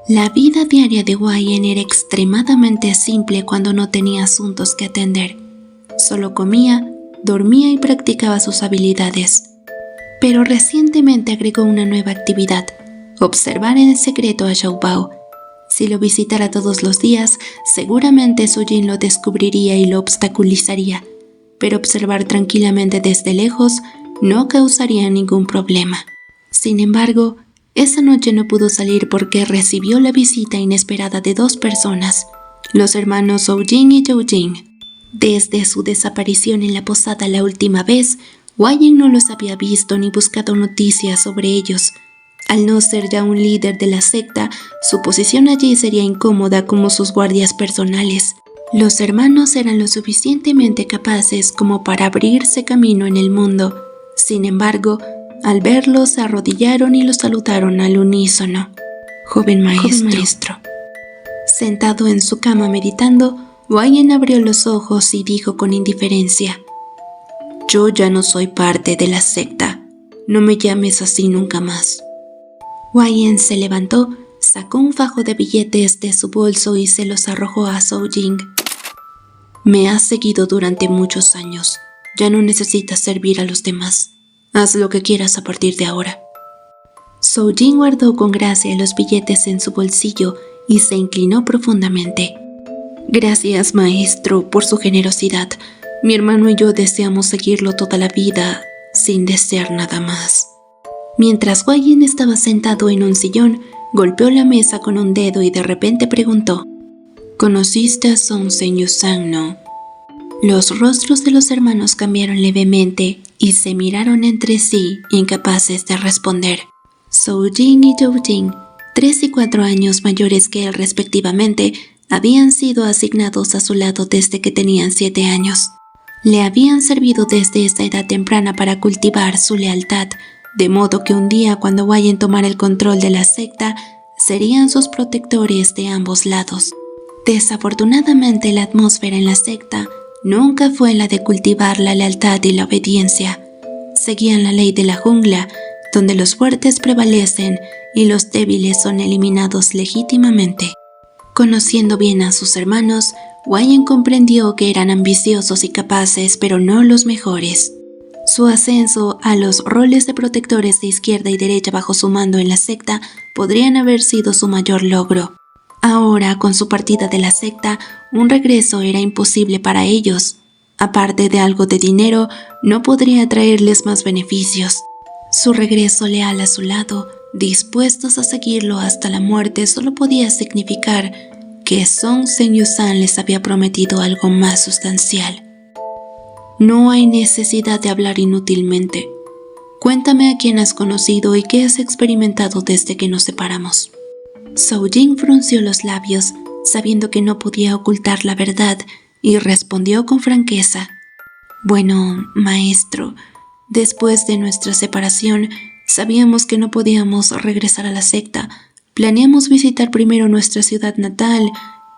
La vida diaria de Wayne era extremadamente simple cuando no tenía asuntos que atender. Solo comía, dormía y practicaba sus habilidades. Pero recientemente agregó una nueva actividad: observar en secreto a Xiao Bao. Si lo visitara todos los días, seguramente Su Jin lo descubriría y lo obstaculizaría, pero observar tranquilamente desde lejos no causaría ningún problema. Sin embargo, esa noche no pudo salir porque recibió la visita inesperada de dos personas, los hermanos Zhou Jing y Zhou Jing. Desde su desaparición en la posada la última vez, Wayne no los había visto ni buscado noticias sobre ellos. Al no ser ya un líder de la secta, su posición allí sería incómoda como sus guardias personales. Los hermanos eran lo suficientemente capaces como para abrirse camino en el mundo. Sin embargo, al verlos se arrodillaron y los saludaron al unísono. Joven maestro. Sentado en su cama meditando, Wayne abrió los ojos y dijo con indiferencia: «Yo ya no soy parte de la secta. No me llames así nunca más». Wayne se levantó, sacó un fajo de billetes de su bolso y se los arrojó a Zhou Jing. «Me has seguido durante muchos años. Ya no necesitas servir a los demás. Haz lo que quieras a partir de ahora». Zhou Jing guardó con gracia los billetes en su bolsillo y se inclinó profundamente. «Gracias, maestro, por su generosidad. Mi hermano y yo deseamos seguirlo toda la vida, sin desear nada más». Mientras Wayne estaba sentado en un sillón, golpeó la mesa con un dedo y de repente preguntó: «¿Conociste a Song Senyusan, no?» Los rostros de los hermanos cambiaron levemente y se miraron entre sí, incapaces de responder. Zhou Jing y Zhou Jing, 3 y 4 años mayores que él respectivamente, habían sido asignados a su lado desde que tenían 7 años. Le habían servido desde esa edad temprana para cultivar su lealtad, de modo que un día cuando Wayne tomara el control de la secta, serían sus protectores de ambos lados. Desafortunadamente, la atmósfera en la secta nunca fue la de cultivar la lealtad y la obediencia. Seguían la ley de la jungla, donde los fuertes prevalecen y los débiles son eliminados legítimamente. Conociendo bien a sus hermanos, Wayne comprendió que eran ambiciosos y capaces, pero no los mejores. Su ascenso a los roles de protectores de izquierda y derecha bajo su mando en la secta podrían haber sido su mayor logro. Ahora, con su partida de la secta, un regreso era imposible para ellos. Aparte de algo de dinero, no podría traerles más beneficios. Su regreso leal a su lado, dispuestos a seguirlo hasta la muerte, solo podía significar que Song Senyusan les había prometido algo más sustancial. «No hay necesidad de hablar inútilmente. Cuéntame a quién has conocido y qué has experimentado desde que nos separamos». Zhou Jing frunció los labios, sabiendo que no podía ocultar la verdad, y respondió con franqueza: «Bueno, maestro, después de nuestra separación, sabíamos que no podíamos regresar a la secta. Planeamos visitar primero nuestra ciudad natal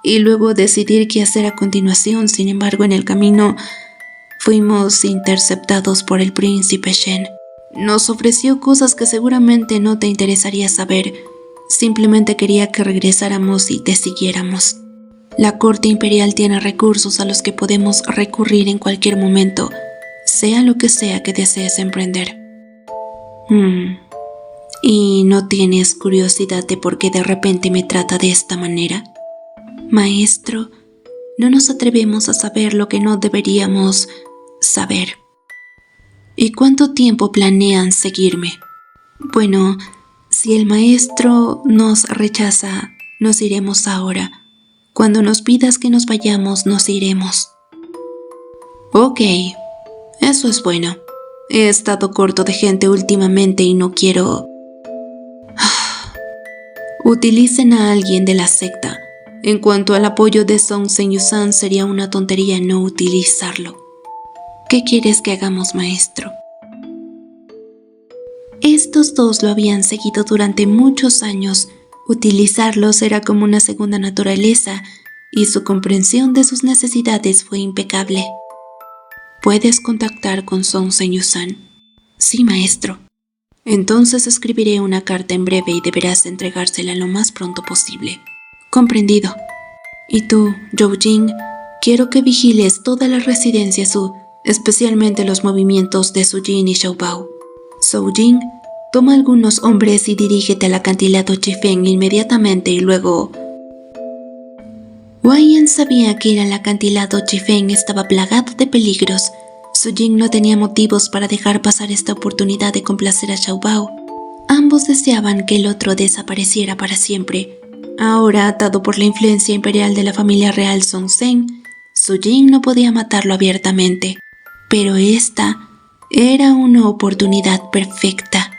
y luego decidir qué hacer a continuación. Sin embargo, en el camino fuimos interceptados por el príncipe Shen. Nos ofreció cosas que seguramente no te interesaría saber. Simplemente quería que regresáramos y te siguiéramos. La corte imperial tiene recursos a los que podemos recurrir en cualquier momento, sea lo que sea que desees emprender». «¿Y no tienes curiosidad de por qué de repente me trata de esta manera?» «Maestro, no nos atrevemos a saber lo que no deberíamos saber». «¿Y cuánto tiempo planean seguirme?» «Bueno, si el maestro nos rechaza, nos iremos ahora. Cuando nos pidas que nos vayamos, nos iremos». «Ok, eso es bueno. He estado corto de gente últimamente y no quiero...» «Utilicen a alguien de la secta. En cuanto al apoyo de Song Senyusan, sería una tontería no utilizarlo». «¿Qué quieres que hagamos, maestro?» Estos dos lo habían seguido durante muchos años. Utilizarlos era como una segunda naturaleza, y su comprensión de sus necesidades fue impecable. «¿Puedes contactar con Song Senyusan?» «Sí, maestro». Entonces escribiré una carta en breve y deberás entregársela lo más pronto posible. Comprendido. Y tú, Zhou-Jing, quiero que vigiles toda la residencia Su, especialmente los movimientos de Su-Jin y Xiaobao. Zhou-Jing, toma algunos hombres y dirígete al acantilado Chifeng inmediatamente y luego... Wei Yan sabía que ir al acantilado Chifeng estaba plagado de peligros. Su-Jin no tenía motivos para dejar pasar esta oportunidad de complacer a Xiaobao. Ambos deseaban que el otro desapareciera para siempre. Ahora, atado por la influencia imperial de la familia real Songzhen, Su-Jin no podía matarlo abiertamente. Pero esta era una oportunidad perfecta.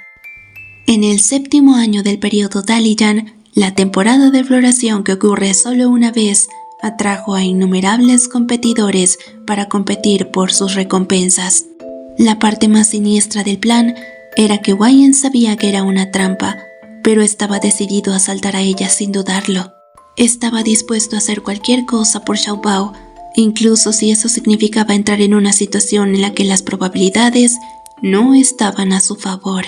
En el 7º año del periodo Dalian, la temporada de floración que ocurre solo una vez atrajo a innumerables competidores para competir por sus recompensas. La parte más siniestra del plan era que Wei Yan sabía que era una trampa, pero estaba decidido a saltar a ella sin dudarlo. Estaba dispuesto a hacer cualquier cosa por Xiaobao, incluso si eso significaba entrar en una situación en la que las probabilidades no estaban a su favor.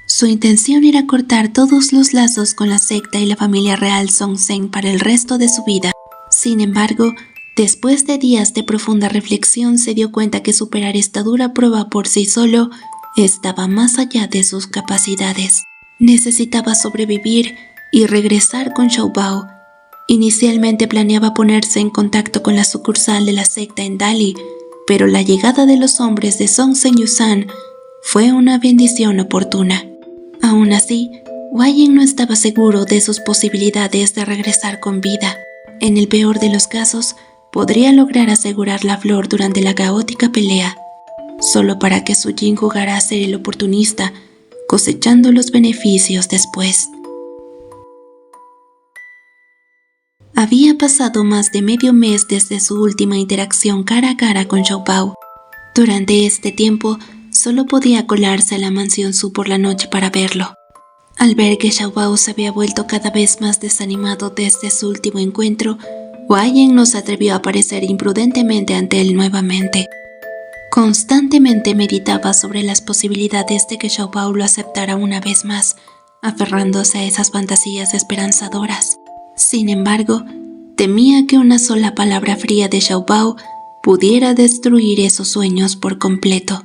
Su intención era cortar todos los lazos con la secta y la familia real Songzhen para el resto de su vida. Sin embargo, después de días de profunda reflexión se dio cuenta que superar esta dura prueba por sí solo estaba más allá de sus capacidades. Necesitaba sobrevivir y regresar con Xiaobao. Inicialmente planeaba ponerse en contacto con la sucursal de la secta en Dali, pero la llegada de los hombres de Songzhen Yusan fue una bendición oportuna. Aún así, Wei Yan no estaba seguro de sus posibilidades de regresar con vida. En el peor de los casos, podría lograr asegurar la flor durante la caótica pelea, solo para que Su-Jin jugara a ser el oportunista, cosechando los beneficios después. Había pasado más de medio mes desde su última interacción cara a cara con Xiaobao. Durante este tiempo, solo podía colarse a la mansión Su por la noche para verlo. Al ver que Xiaobao se había vuelto cada vez más desanimado desde su último encuentro, Wei Yan no se atrevió a aparecer imprudentemente ante él nuevamente. Constantemente meditaba sobre las posibilidades de que Xiaobao lo aceptara una vez más, aferrándose a esas fantasías esperanzadoras. Sin embargo, temía que una sola palabra fría de Xiaobao pudiera destruir esos sueños por completo.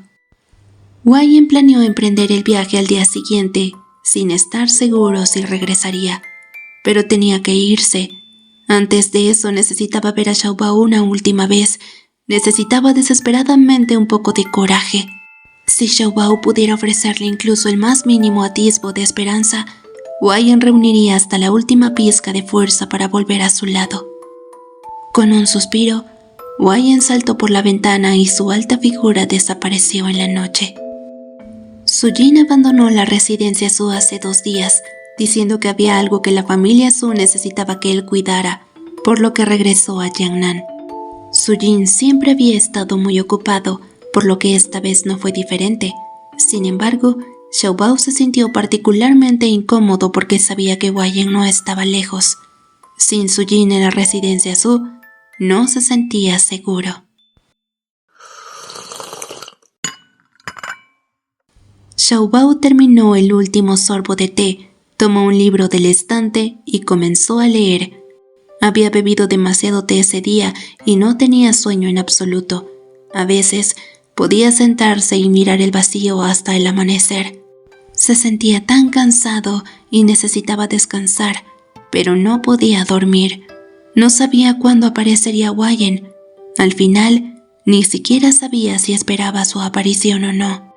Wei Yan planeó emprender el viaje al día siguiente, sin estar seguro si regresaría, pero tenía que irse. Antes de eso necesitaba ver a Xiaobao una última vez. Necesitaba desesperadamente un poco de coraje. Si Xiaobao pudiera ofrecerle incluso el más mínimo atisbo de esperanza, Wei Yan reuniría hasta la última pizca de fuerza para volver a su lado. Con un suspiro, Wei Yan saltó por la ventana y su alta figura desapareció en la noche. Su-Jin abandonó la residencia Su hace 2 días, diciendo que había algo que la familia Su necesitaba que él cuidara, por lo que regresó a Jiangnan. Su-Jin siempre había estado muy ocupado, por lo que esta vez no fue diferente. Sin embargo, Xiaobao se sintió particularmente incómodo porque sabía que Wei Yan no estaba lejos. Sin Su-Jin en la residencia Su, no se sentía seguro. Xiaobao terminó el último sorbo de té, tomó un libro del estante y comenzó a leer. Había bebido demasiado té ese día y no tenía sueño en absoluto. A veces podía sentarse y mirar el vacío hasta el amanecer. Se sentía tan cansado y necesitaba descansar, pero no podía dormir. No sabía cuándo aparecería Wei Yan. Al final, ni siquiera sabía si esperaba su aparición o no.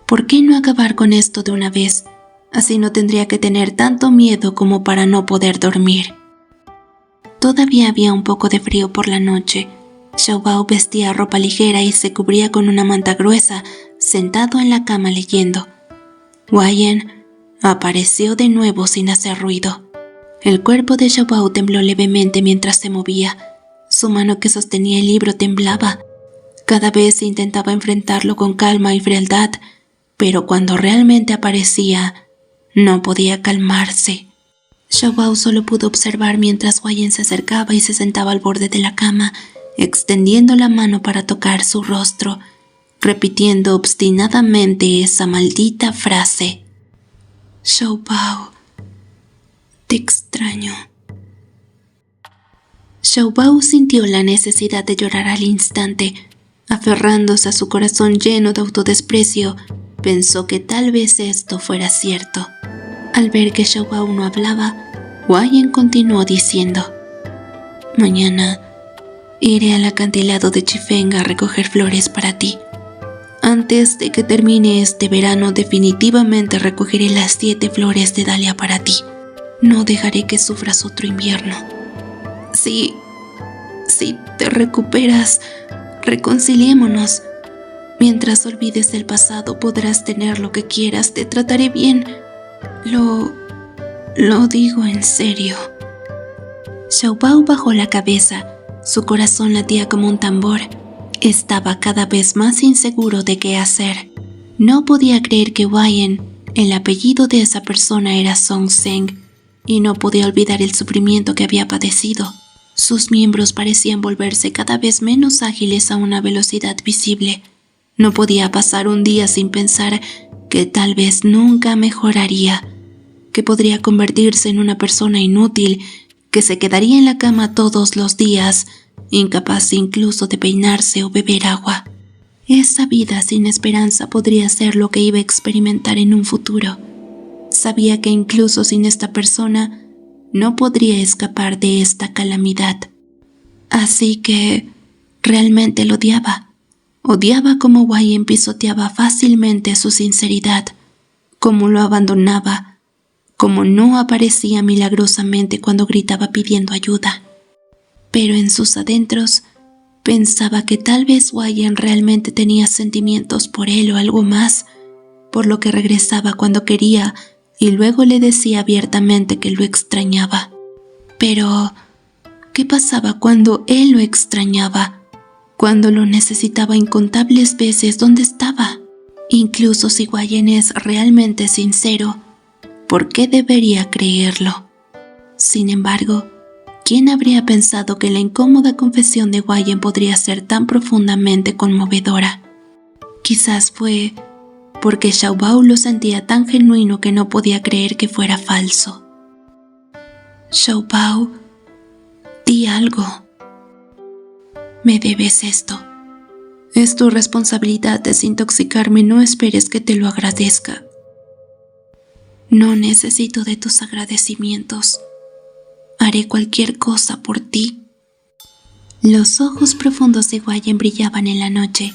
¿Por qué no acabar con esto de una vez? Así no tendría que tener tanto miedo como para no poder dormir. Todavía había un poco de frío por la noche. Xiaobao vestía ropa ligera y se cubría con una manta gruesa, sentado en la cama leyendo. Wei Yan apareció de nuevo sin hacer ruido. El cuerpo de Xiaobao tembló levemente mientras se movía. Su mano que sostenía el libro temblaba. Cada vez intentaba enfrentarlo con calma y frialdad, pero cuando realmente aparecía, no podía calmarse. Xiaobao solo pudo observar mientras Wei Yan se acercaba y se sentaba al borde de la cama, extendiendo la mano para tocar su rostro, repitiendo obstinadamente esa maldita frase. Xiaobao, te extraño. Xiaobao sintió la necesidad de llorar al instante. Aferrándose a su corazón lleno de autodesprecio, pensó que tal vez esto fuera cierto. Al ver que Xiaobao no hablaba, Wayne continuó diciendo: mañana iré al acantilado de Chifeng a recoger flores para ti. Antes de que termine este verano, definitivamente recogeré las 7 flores de Dahlia para ti. No dejaré que sufras otro invierno. Si te recuperas, reconciliémonos. Mientras olvides el pasado, podrás tener lo que quieras. Te trataré bien. Lo digo en serio. Xiaobao bajó la cabeza. Su corazón latía como un tambor. Estaba cada vez más inseguro de qué hacer. No podía creer que Wayne, el apellido de esa persona, era Song Zeng, y no podía olvidar el sufrimiento que había padecido. Sus miembros parecían volverse cada vez menos ágiles a una velocidad visible. No podía pasar un día sin pensar que tal vez nunca mejoraría, que podría convertirse en una persona inútil, que se quedaría en la cama todos los días, incapaz incluso de peinarse o beber agua. Esa vida sin esperanza podría ser lo que iba a experimentar en un futuro. Sabía que incluso sin esta persona no podría escapar de esta calamidad. Así que realmente lo odiaba. Odiaba cómo Wayne pisoteaba fácilmente su sinceridad, cómo lo abandonaba, cómo no aparecía milagrosamente cuando gritaba pidiendo ayuda. Pero en sus adentros pensaba que tal vez Wayne realmente tenía sentimientos por él o algo más, por lo que regresaba cuando quería y luego le decía abiertamente que lo extrañaba. Pero, ¿qué pasaba cuando él lo extrañaba? Cuando lo necesitaba incontables veces, ¿dónde estaba? Incluso si Wayne es realmente sincero, ¿por qué debería creerlo? Sin embargo, ¿quién habría pensado que la incómoda confesión de Wayne podría ser tan profundamente conmovedora? Quizás fue porque Xiaobao lo sentía tan genuino que no podía creer que fuera falso. Xiaobao, di algo. Me debes esto. Es tu responsabilidad desintoxicarme, no esperes que te lo agradezca. No necesito de tus agradecimientos. Haré cualquier cosa por ti. Los ojos profundos de Wayne brillaban en la noche.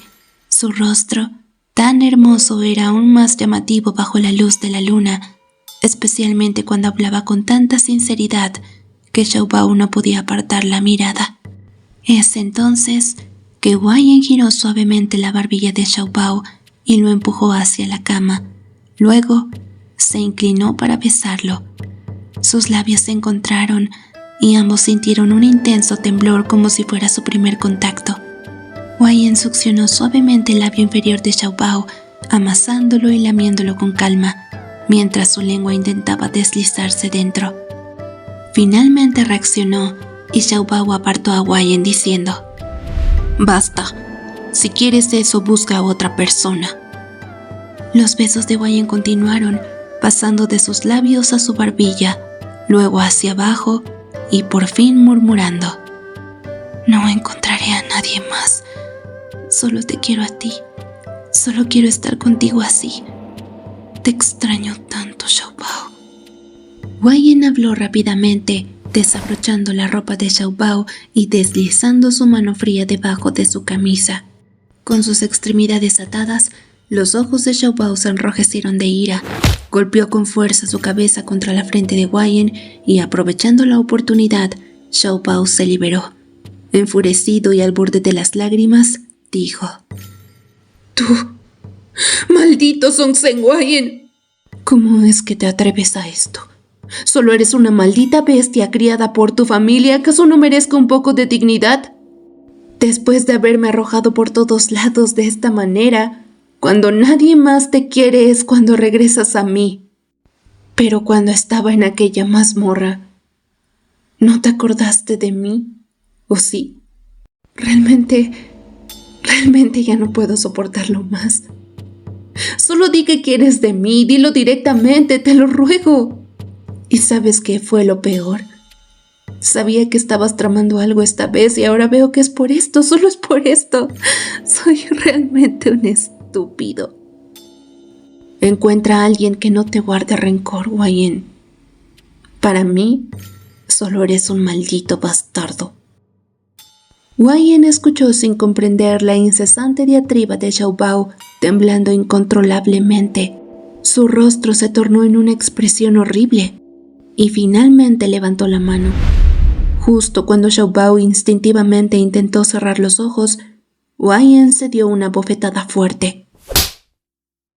Su rostro, tan hermoso, era aún más llamativo bajo la luz de la luna, especialmente cuando hablaba con tanta sinceridad que Xiaobao no podía apartar la mirada. Es entonces que Wayne giró suavemente la barbilla de Xiaobao y lo empujó hacia la cama. Luego se inclinó para besarlo. Sus labios se encontraron y ambos sintieron un intenso temblor como si fuera su primer contacto. Wayne succionó suavemente el labio inferior de Xiaobao, amasándolo y lamiéndolo con calma, mientras su lengua intentaba deslizarse dentro. Finalmente reaccionó y Xiaobao apartó a Wayne diciendo: «Basta. Si quieres eso, busca a otra persona». Los besos de Wayne continuaron, pasando de sus labios a su barbilla, luego hacia abajo y por fin murmurando: «No encontraré a nadie más. Solo te quiero a ti. Solo quiero estar contigo así. Te extraño tanto, Xiaobao». Wayne habló rápidamente, desabrochando la ropa de Xiaobao y deslizando su mano fría debajo de su camisa. Con sus extremidades atadas, los ojos de Xiaobao se enrojecieron de ira. Golpeó con fuerza su cabeza contra la frente de Wayne y, aprovechando la oportunidad, Xiaobao se liberó. Enfurecido y al borde de las lágrimas, dijo: «¡Tú! ¡Maldito Song Zeng, Wayne! ¿Cómo es que te atreves a esto? ¿Solo eres una maldita bestia criada por tu familia? ¿Acaso no merezco un poco de dignidad? Después de haberme arrojado por todos lados de esta manera, cuando nadie más te quiere es cuando regresas a mí. Pero cuando estaba en aquella mazmorra, ¿no te acordaste de mí? ¿O sí? Realmente ya no puedo soportarlo más. Solo di qué quieres de mí, dilo directamente, te lo ruego. ¿Y sabes qué fue lo peor? Sabía que estabas tramando algo esta vez y ahora veo que es por esto, solo es por esto. Soy realmente un estúpido. Encuentra a alguien que no te guarde rencor, Wayne. Para mí, solo eres un maldito bastardo. Wayne escuchó sin comprender la incesante diatriba de Xiao Bao, temblando incontrolablemente. Su rostro se tornó en una expresión horrible y finalmente levantó la mano. Justo cuando Xiao Bao instintivamente intentó cerrar los ojos, Wayne se dio una bofetada fuerte.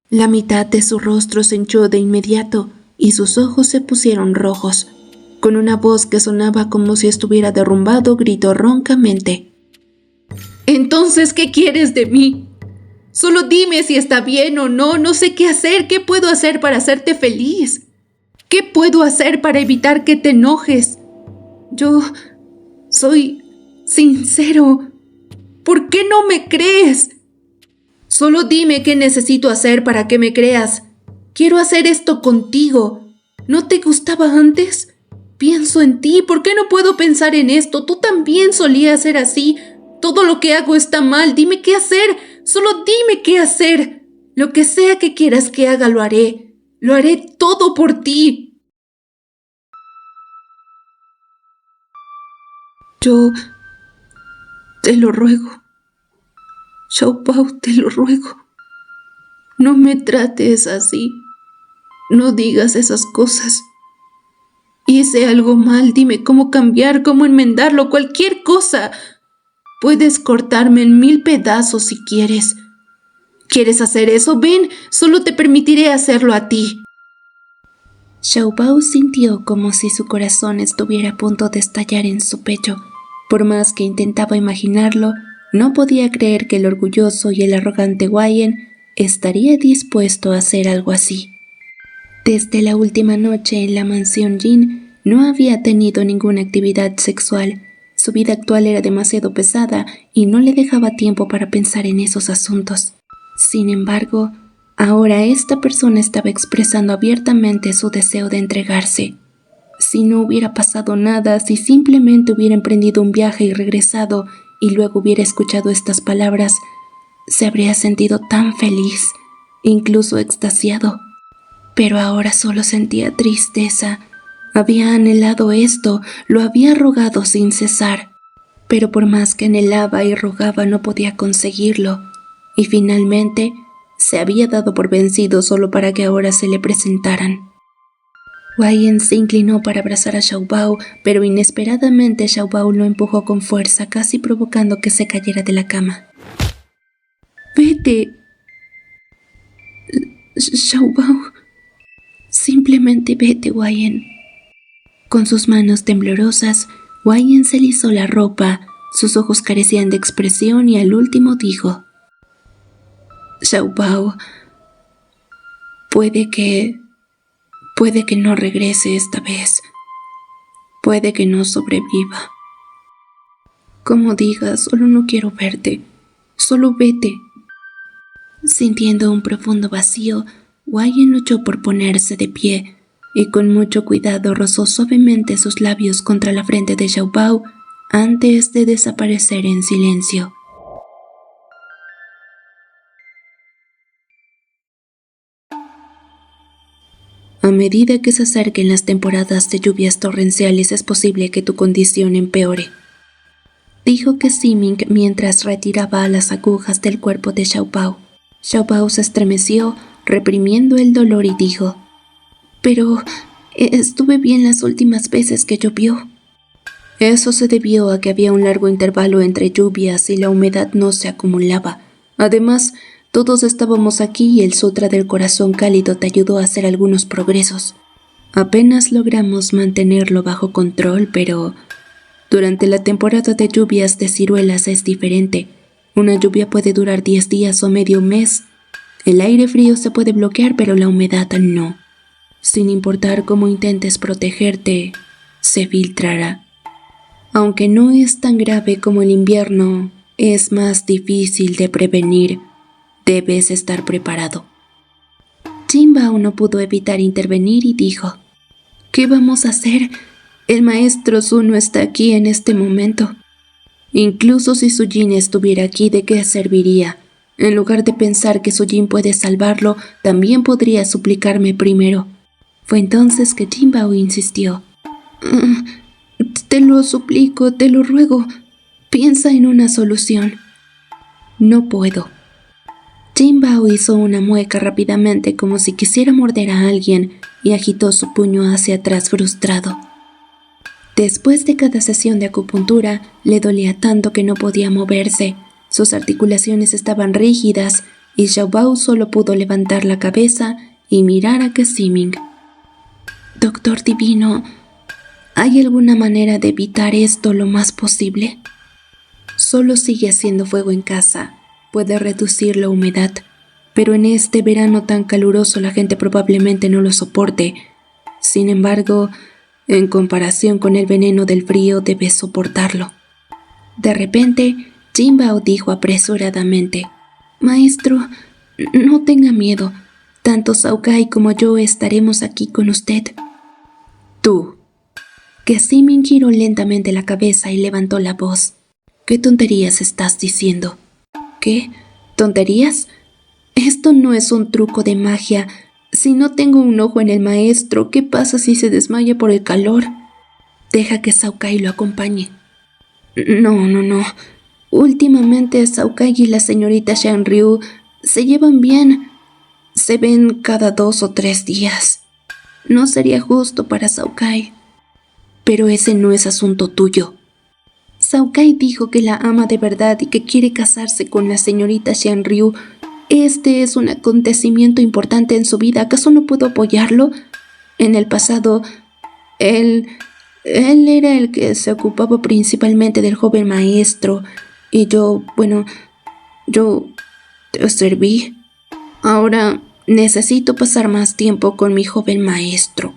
La mitad de su rostro se hinchó de inmediato y sus ojos se pusieron rojos. Con una voz que sonaba como si estuviera derrumbado, gritó roncamente: «¿Entonces qué quieres de mí? Solo dime si está bien o no, no sé qué hacer, qué puedo hacer para hacerte feliz. ¿Qué puedo hacer para evitar que te enojes? Yo soy sincero. ¿Por qué no me crees? Solo dime qué necesito hacer para que me creas. Quiero hacer esto contigo. ¿No te gustaba antes? Pienso en ti. ¿Por qué no puedo pensar en esto? Tú también solías ser así. Todo lo que hago está mal. Dime qué hacer. Solo dime qué hacer. Lo que sea que quieras que haga, lo haré. Lo haré todo por ti». «Yo te lo ruego. Xiao Bao, te lo ruego. No me trates así. No digas esas cosas. Hice algo mal, dime cómo cambiar, cómo enmendarlo, cualquier cosa. Puedes cortarme en 1000 pedazos si quieres. ¿Quieres hacer eso? Ven, solo te permitiré hacerlo a ti». Xiao Bao sintió como si su corazón estuviera a punto de estallar en su pecho. Por más que intentaba imaginarlo, no podía creer que el orgulloso y el arrogante Wayne estaría dispuesto a hacer algo así. Desde la última noche en la mansión Jin no había tenido ninguna actividad sexual. Su vida actual era demasiado pesada y no le dejaba tiempo para pensar en esos asuntos. Sin embargo, ahora esta persona estaba expresando abiertamente su deseo de entregarse. Si no hubiera pasado nada, si simplemente hubiera emprendido un viaje y regresado y luego hubiera escuchado estas palabras, se habría sentido tan feliz, incluso extasiado. Pero ahora solo sentía tristeza. Había anhelado esto, lo había rogado sin cesar. Pero por más que anhelaba y rogaba no podía conseguirlo. Y finalmente se había dado por vencido solo para que ahora se le presentaran. Wayne se inclinó para abrazar a Xiao Bao, pero inesperadamente Xiao Bao lo empujó con fuerza, casi provocando que se cayera de la cama. «Vete, Xiao Bao. Simplemente vete, Wayne». Con sus manos temblorosas, Wayne se alisó la ropa, sus ojos carecían de expresión y al último dijo: «Xiao Bao, puede que no regrese esta vez. Puede que no sobreviva. Como digas, solo no quiero verte. Solo vete». Sintiendo un profundo vacío, Wayne luchó por ponerse de pie y con mucho cuidado rozó suavemente sus labios contra la frente de Xiao Bao antes de desaparecer en silencio. A medida que se acerquen las temporadas de lluvias torrenciales es posible que tu condición empeore, dijo Kesiming mientras retiraba las agujas del cuerpo de Xiao Bao. Xiao Bao se estremeció, reprimiendo el dolor y dijo: «Pero estuve bien las últimas veces que llovió». Eso se debió a que había un largo intervalo entre lluvias y la humedad no se acumulaba. Además, todos estábamos aquí y el Sutra del Corazón Cálido te ayudó a hacer algunos progresos. Apenas logramos mantenerlo bajo control, pero durante la temporada de lluvias de ciruelas es diferente. Una lluvia puede durar 10 días o medio mes. El aire frío se puede bloquear, pero la humedad no. Sin importar cómo intentes protegerte, se filtrará. Aunque no es tan grave como el invierno, es más difícil de prevenir. Debes estar preparado. Jin Bao no pudo evitar intervenir y dijo: ¿Qué vamos a hacer? El maestro Su no está aquí en este momento. Incluso si Sujin estuviera aquí, ¿de qué serviría? En lugar de pensar que Sujin puede salvarlo, también podría suplicarme primero. Fue entonces que Jin Bao insistió: Te lo suplico, te lo ruego. Piensa en una solución. No puedo. Jin Bao hizo una mueca rápidamente como si quisiera morder a alguien y agitó su puño hacia atrás frustrado. Después de cada sesión de acupuntura, le dolía tanto que no podía moverse. Sus articulaciones estaban rígidas y Xiao Bao solo pudo levantar la cabeza y mirar a Kesiming. Doctor divino, ¿hay alguna manera de evitar esto lo más posible? Solo sigue haciendo fuego en casa. Puede reducir la humedad, pero en este verano tan caluroso la gente probablemente no lo soporte. Sin embargo, en comparación con el veneno del frío, debes soportarlo. De repente, Jin Bao dijo apresuradamente: Maestro, no tenga miedo. Tanto Shao Kai como yo estaremos aquí con usted. Tú. Kesiming giró lentamente la cabeza y levantó la voz. ¿Qué tonterías estás diciendo? ¿Qué? ¿Tonterías? Esto no es un truco de magia. Si no tengo un ojo en el maestro, ¿qué pasa si se desmaya por el calor? Deja que Shao Kai lo acompañe. No. Últimamente Shao Kai y la señorita Shanryu se llevan bien. Se ven cada 2 o 3 días. No sería justo para Shao Kai. Pero ese no es asunto tuyo. Shao Kai dijo que la ama de verdad y que quiere casarse con la señorita Shanryu. Este es un acontecimiento importante en su vida. ¿Acaso no puedo apoyarlo? En el pasado, él era el que se ocupaba principalmente del joven maestro. Y yo te serví. Ahora necesito pasar más tiempo con mi joven maestro.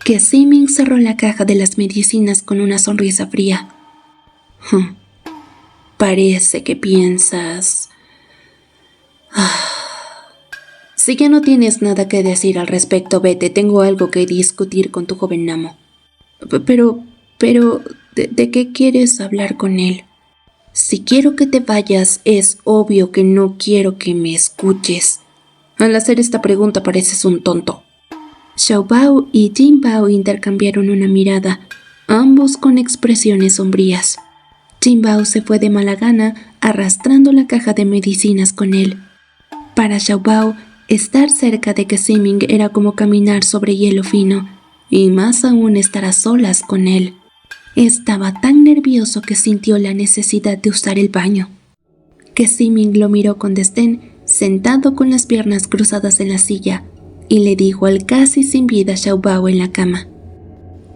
Kesiming cerró la caja de las medicinas con una sonrisa fría. Parece que piensas... Si ya no tienes nada que decir al respecto, vete. Tengo algo que discutir con tu joven amo. Pero, ¿de qué quieres hablar con él? Si quiero que te vayas, es obvio que no quiero que me escuches. Al hacer esta pregunta pareces un tonto. Xiao Bao y Jin Bao intercambiaron una mirada, ambos con expresiones sombrías. Jin Bao se fue de mala gana, arrastrando la caja de medicinas con él. Para Xiao Bao, estar cerca de Kesiming era como caminar sobre hielo fino, y más aún estar a solas con él. Estaba tan nervioso que sintió la necesidad de usar el baño. Kesiming lo miró con desdén, sentado con las piernas cruzadas en la silla, y le dijo al casi sin vida Xiao Bao en la cama: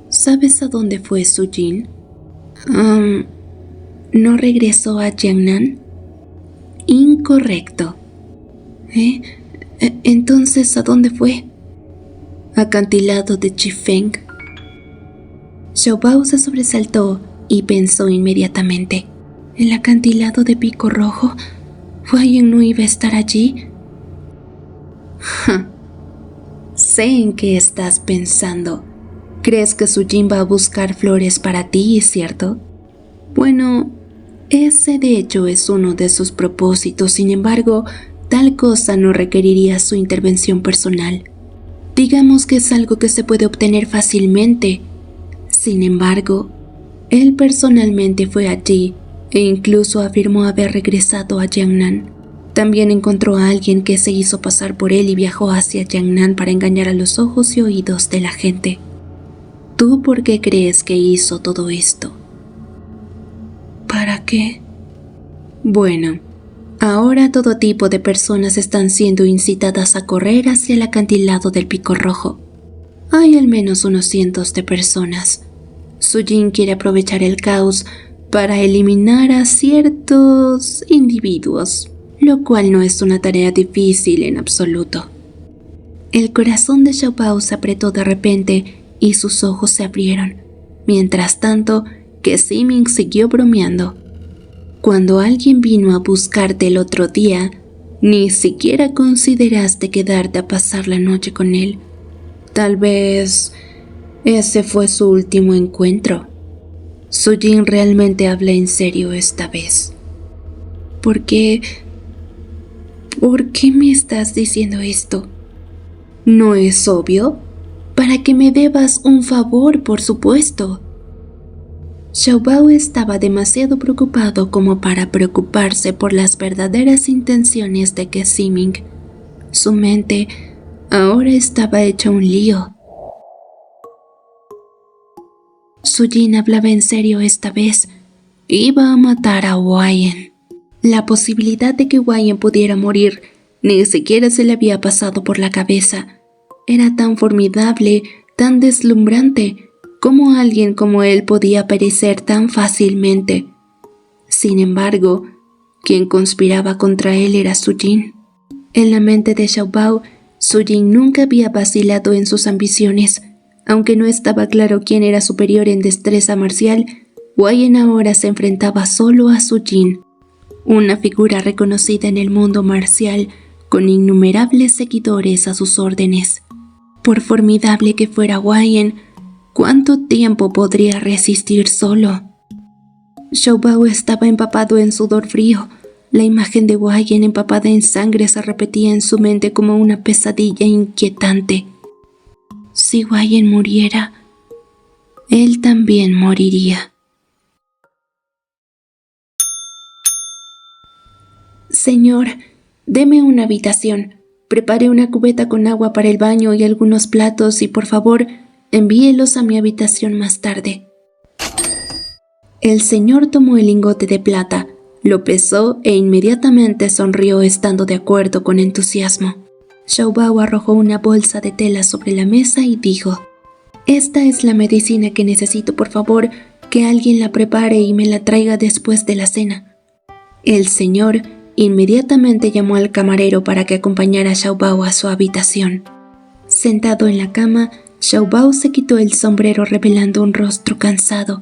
¿Sabes a dónde fue Sujin? ¿No regresó a Jiangnan? Incorrecto. Entonces, ¿a dónde fue? Acantilado de Chifeng. Xiao Bao se sobresaltó y pensó inmediatamente: ¿el acantilado de Pico Rojo? ¿Huayan no iba a estar allí? Sé en qué estás pensando. ¿Crees que Sujin va a buscar flores para ti, cierto? Bueno, ese de hecho es uno de sus propósitos. Sin embargo, tal cosa no requeriría su intervención personal. Digamos que es algo que se puede obtener fácilmente. Sin embargo, él personalmente fue allí e incluso afirmó haber regresado a Jiangnan. También encontró a alguien que se hizo pasar por él y viajó hacia Jiangnan para engañar a los ojos y oídos de la gente. ¿Tú por qué crees que hizo todo esto? ¿Para qué? Bueno, ahora todo tipo de personas están siendo incitadas a correr hacia el acantilado del Pico Rojo. Hay al menos unos cientos de personas. Sujin quiere aprovechar el caos para eliminar a ciertos individuos, lo cual no es una tarea difícil en absoluto. El corazón de Xiao Bao se apretó de repente y sus ojos se abrieron. Mientras tanto, Kesiming siguió bromeando. Cuando alguien vino a buscarte el otro día, Ni siquiera consideraste quedarte a pasar la noche con él. Tal vez ese fue su último encuentro. Sujin realmente habla en serio esta vez. ¿Por qué me estás diciendo esto? ¿No es obvio? Para que me debas un favor, por supuesto. Xiaobao estaba demasiado preocupado como para preocuparse por las verdaderas intenciones de Ke Ximing. Su mente ahora estaba hecha un lío. Sujin hablaba en serio esta vez. Iba a matar a Wayne. La posibilidad de que Wayne pudiera morir ni siquiera se le había pasado por la cabeza. Era tan formidable, tan deslumbrante, ¿cómo alguien como él podía perecer tan fácilmente? Sin embargo, quien conspiraba contra él era Sujin. En la mente de Xiaobao, Sujin nunca había vacilado en sus ambiciones. Aunque no estaba claro quién era superior en destreza marcial, Wayne ahora se enfrentaba solo a Sujin, una figura reconocida en el mundo marcial con innumerables seguidores a sus órdenes. Por formidable que fuera Wayne, ¿cuánto tiempo podría resistir solo? Xiaobao estaba empapado en sudor frío. La imagen de Wayne empapada en sangre se repetía en su mente como una pesadilla inquietante. Si Wayne muriera, él también moriría. Señor, deme una habitación. Prepare una cubeta con agua para el baño y algunos platos y, por favor, envíelos a mi habitación más tarde. El señor tomó el lingote de plata, lo pesó e inmediatamente sonrió estando de acuerdo con entusiasmo. Xiaobao arrojó una bolsa de tela sobre la mesa y dijo: «Esta es la medicina que necesito, por favor, que alguien la prepare y me la traiga después de la cena». El señor inmediatamente llamó al camarero para que acompañara a Xiaobao a su habitación. Sentado en la cama, Xiaobao se quitó el sombrero revelando un rostro cansado.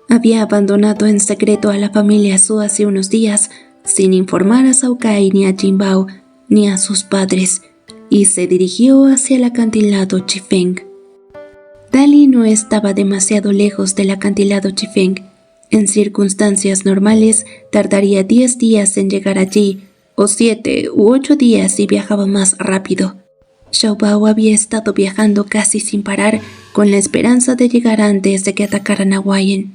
Había abandonado en secreto a la familia Su hace unos días, sin informar a Cao Kai ni a Jinbao, ni a sus padres, y se dirigió hacia el acantilado Chifeng. Dali no estaba demasiado lejos del acantilado Chifeng. En circunstancias normales, tardaría 10 días en llegar allí, o 7 u 8 días si viajaba más rápido. Xiaobao había estado viajando casi sin parar, con la esperanza de llegar antes de que atacaran a Wayne.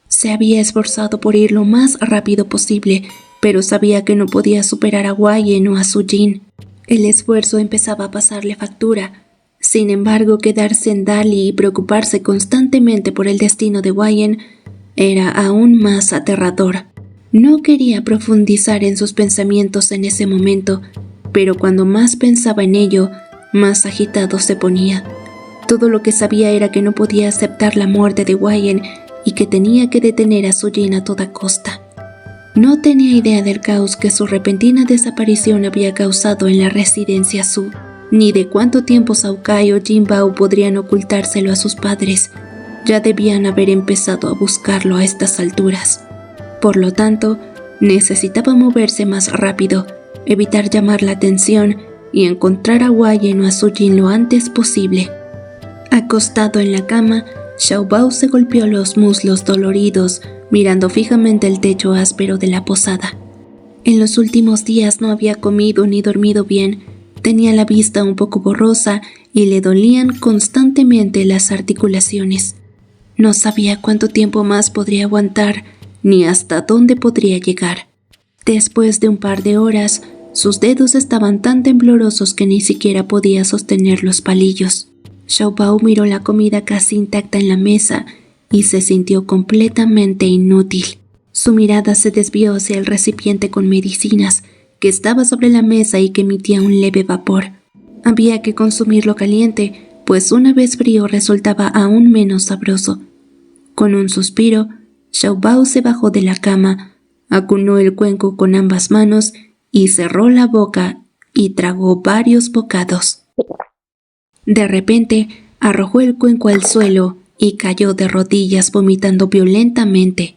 Se había esforzado por ir lo más rápido posible, pero sabía que no podía superar a Wayne o a Sujin. El esfuerzo empezaba a pasarle factura. Sin embargo, quedarse en Dali y preocuparse constantemente por el destino de Wayne era aún más aterrador. No quería profundizar en sus pensamientos en ese momento, pero cuando más pensaba en ello, más agitado se ponía. Todo lo que sabía era que no podía aceptar la muerte de Wayne y que tenía que detener a Sujin a toda costa. No tenía idea del caos que su repentina desaparición había causado en la residencia Su, ni de cuánto tiempo Cao Kai o Jinbao podrían ocultárselo a sus padres. Ya debían haber empezado a buscarlo a estas alturas. Por lo tanto, necesitaba moverse más rápido, evitar llamar la atención y encontrar a Wayne o a Sujin lo antes posible. Acostado en la cama, Xiaobao se golpeó los muslos doloridos, mirando fijamente el techo áspero de la posada. En los últimos días no había comido ni dormido bien, tenía la vista un poco borrosa y le dolían constantemente las articulaciones. No sabía cuánto tiempo más podría aguantar, ni hasta dónde podría llegar. Después de un par de horas, sus dedos estaban tan temblorosos que ni siquiera podía sostener los palillos. Xiaobao miró la comida casi intacta en la mesa y se sintió completamente inútil. Su mirada se desvió hacia el recipiente con medicinas que estaba sobre la mesa y que emitía un leve vapor. Había que consumirlo caliente, pues una vez frío resultaba aún menos sabroso. Con un suspiro, Xiaobao se bajó de la cama, acunó el cuenco con ambas manos y cerró la boca y tragó varios bocados. De repente, arrojó el cuenco al suelo y cayó de rodillas vomitando violentamente.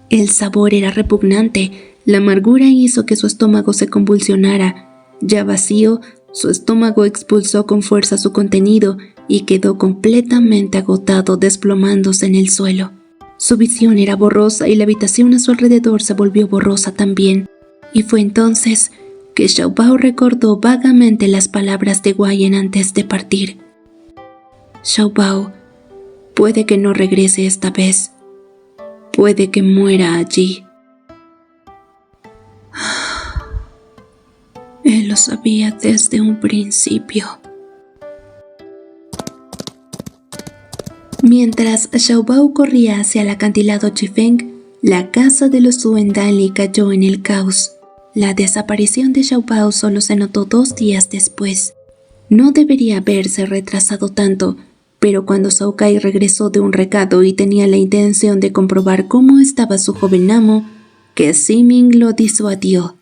El sabor era repugnante, la amargura hizo que su estómago se convulsionara Ya vacío, su estómago expulsó con fuerza su contenido y quedó completamente agotado, desplomándose en el suelo. Su visión era borrosa y la habitación a su alrededor se volvió borrosa también. Y fue entonces que Xiao Bao recordó vagamente las palabras de Wei Yan antes de partir. Xiao Bao, puede que no regrese esta vez. Puede que muera allí. Él lo sabía desde un principio. Mientras Xiao Bao corría hacia el acantilado Chifeng, la casa de los Zhou en Dali cayó en el caos. La desaparición de Xiao Bao solo se notó 2 días después. No debería haberse retrasado tanto, pero cuando Cao Kai regresó de un recado y tenía la intención de comprobar cómo estaba su joven amo, que Ximing lo disuadió.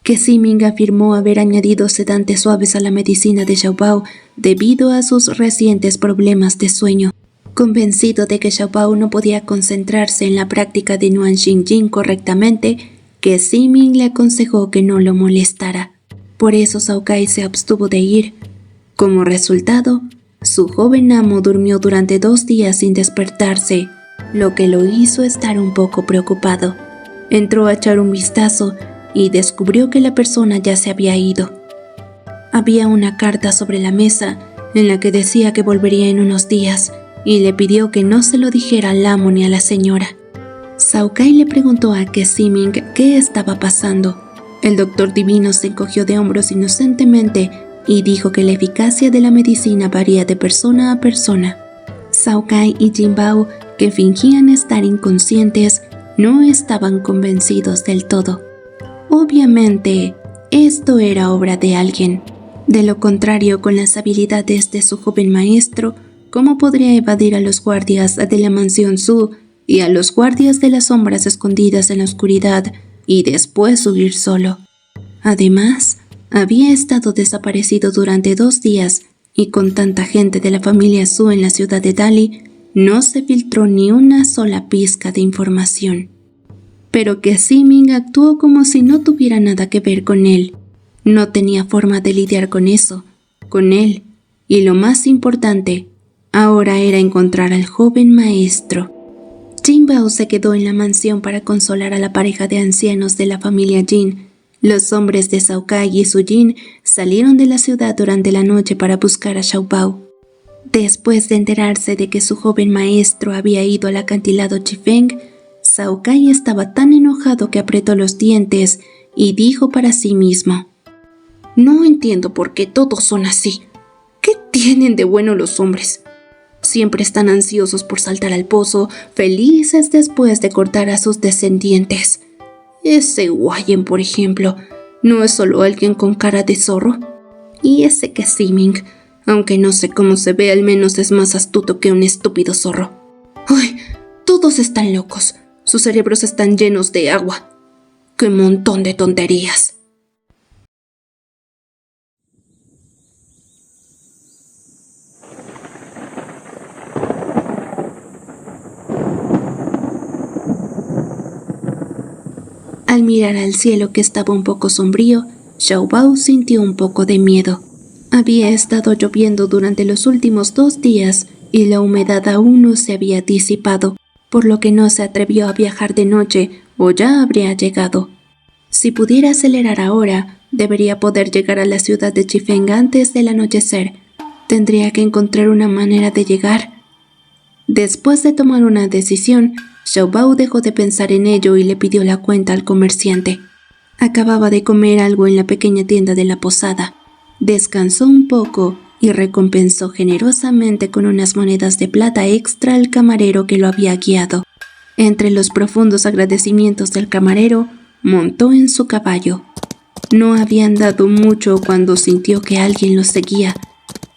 Que Ximing afirmó haber añadido sedantes suaves a la medicina de Xiao Bao debido a sus recientes problemas de sueño. Convencido de que Xiao Bao no podía concentrarse en la práctica de Nuan Xinjin correctamente, que Ximing le aconsejó que no lo molestara. Por eso Cao Kai se abstuvo de ir. Como resultado, su joven amo durmió durante 2 días sin despertarse, lo que lo hizo estar un poco preocupado. Entró a echar un vistazo y descubrió que la persona ya se había ido. Había una carta sobre la mesa en la que decía que volvería en unos días y le pidió que no se lo dijera al amo ni a la señora. Cao Kai le preguntó a Ke Ximing qué estaba pasando. El doctor divino se encogió de hombros inocentemente y dijo que la eficacia de la medicina varía de persona a persona. Cao Kai y Jin Bao, que fingían estar inconscientes, no estaban convencidos del todo. Obviamente, esto era obra de alguien. De lo contrario, con las habilidades de su joven maestro, ¿cómo podría evadir a los guardias de la mansión Zhu y a los guardias de las sombras escondidas en la oscuridad y después huir solo? Además, había estado desaparecido durante 2 días y con tanta gente de la familia Zhu en la ciudad de Dali, no se filtró ni una sola pizca de información. Pero que Ximing actuó como si no tuviera nada que ver con él. No tenía forma de lidiar con eso, con él, y lo más importante, ahora era encontrar al joven maestro. Jin Bao se quedó en la mansión para consolar a la pareja de ancianos de la familia Jin. Los hombres de Cao Kai y Su Jin salieron de la ciudad durante la noche para buscar a Xiao Bao. Después de enterarse de que su joven maestro había ido al acantilado Chifeng, Cao Kai estaba tan enojado que apretó los dientes y dijo para sí mismo: «No entiendo por qué todos son así. ¿Qué tienen de bueno los hombres? Siempre están ansiosos por saltar al pozo, felices después de cortar a sus descendientes. Ese Wei Yan, por ejemplo, no es solo alguien con cara de zorro. Y ese Ke Ximing, aunque no sé cómo se ve, al menos es más astuto que un estúpido zorro. ¡Ay! Todos están locos. Sus cerebros están llenos de agua. ¡Qué montón de tonterías!» Al mirar al cielo, que estaba un poco sombrío, Xiao Bao sintió un poco de miedo. Había estado lloviendo durante los últimos 2 días y la humedad aún no se había disipado, por lo que no se atrevió a viajar de noche o ya habría llegado. Si pudiera acelerar ahora, debería poder llegar a la ciudad de Chifeng antes del anochecer. Tendría que encontrar una manera de llegar. Después de tomar una decisión, Xiao Bao dejó de pensar en ello y le pidió la cuenta al comerciante. Acababa de comer algo en la pequeña tienda de la posada. Descansó un poco y recompensó generosamente con unas monedas de plata extra al camarero que lo había guiado. Entre los profundos agradecimientos del camarero, montó en su caballo. No había andado mucho cuando sintió que alguien lo seguía.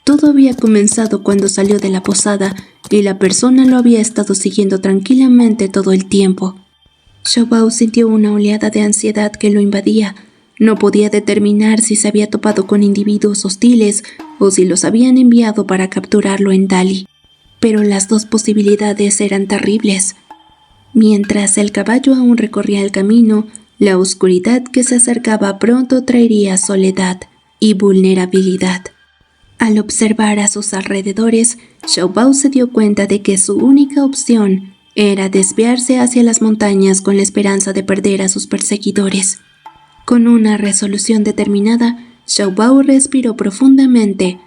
Todo había comenzado cuando salió de la posada y la persona lo había estado siguiendo tranquilamente todo el tiempo. Xiao Bao sintió una oleada de ansiedad que lo invadía. No podía determinar si se había topado con individuos hostiles o si los habían enviado para capturarlo en Dali. Pero las 2 posibilidades eran terribles. Mientras el caballo aún recorría el camino, la oscuridad que se acercaba pronto traería soledad. y vulnerabilidad. Al observar a sus alrededores, Xiao Bao se dio cuenta de que su única opción era desviarse hacia las montañas con la esperanza de perder a sus perseguidores. Con una resolución determinada, Xiao Bao respiró profundamente,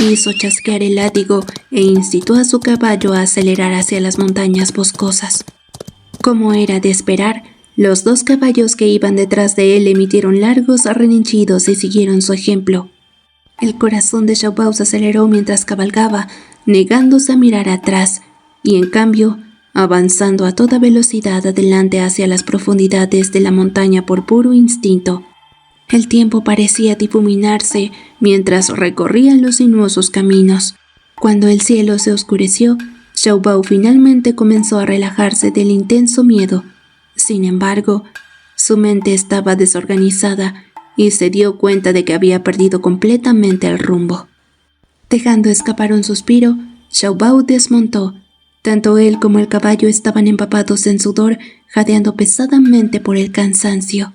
hizo chasquear el látigo e incitó a su caballo a acelerar hacia las montañas boscosas. Como era de esperar, los dos caballos que iban detrás de él emitieron largos relinchidos y siguieron su ejemplo. El corazón de Xiao Bao se aceleró mientras cabalgaba, negándose a mirar atrás, y en cambio, avanzando a toda velocidad adelante hacia las profundidades de la montaña por puro instinto. El tiempo parecía difuminarse mientras recorría los sinuosos caminos. Cuando el cielo se oscureció, Xiao Bao finalmente comenzó a relajarse del intenso miedo. Sin embargo, su mente estaba desorganizada y se dio cuenta de que había perdido completamente el rumbo. Dejando escapar un suspiro, Xiao Bao desmontó. Tanto él como el caballo estaban empapados en sudor, jadeando pesadamente por el cansancio.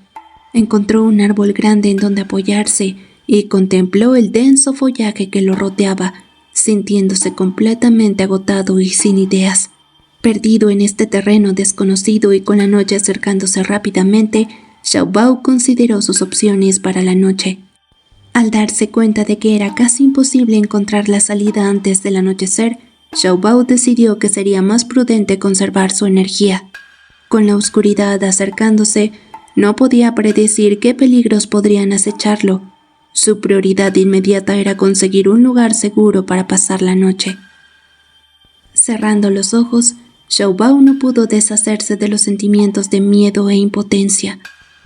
Encontró un árbol grande en donde apoyarse y contempló el denso follaje que lo rodeaba, sintiéndose completamente agotado y sin ideas. Perdido en este terreno desconocido y con la noche acercándose rápidamente, Xiao Bao consideró sus opciones para la noche. Al darse cuenta de que era casi imposible encontrar la salida antes del anochecer, Xiao Bao decidió que sería más prudente conservar su energía. Con la oscuridad acercándose, no podía predecir qué peligros podrían acecharlo. Su prioridad inmediata era conseguir un lugar seguro para pasar la noche. Cerrando los ojos, Xiao Bao no pudo deshacerse de los sentimientos de miedo e impotencia.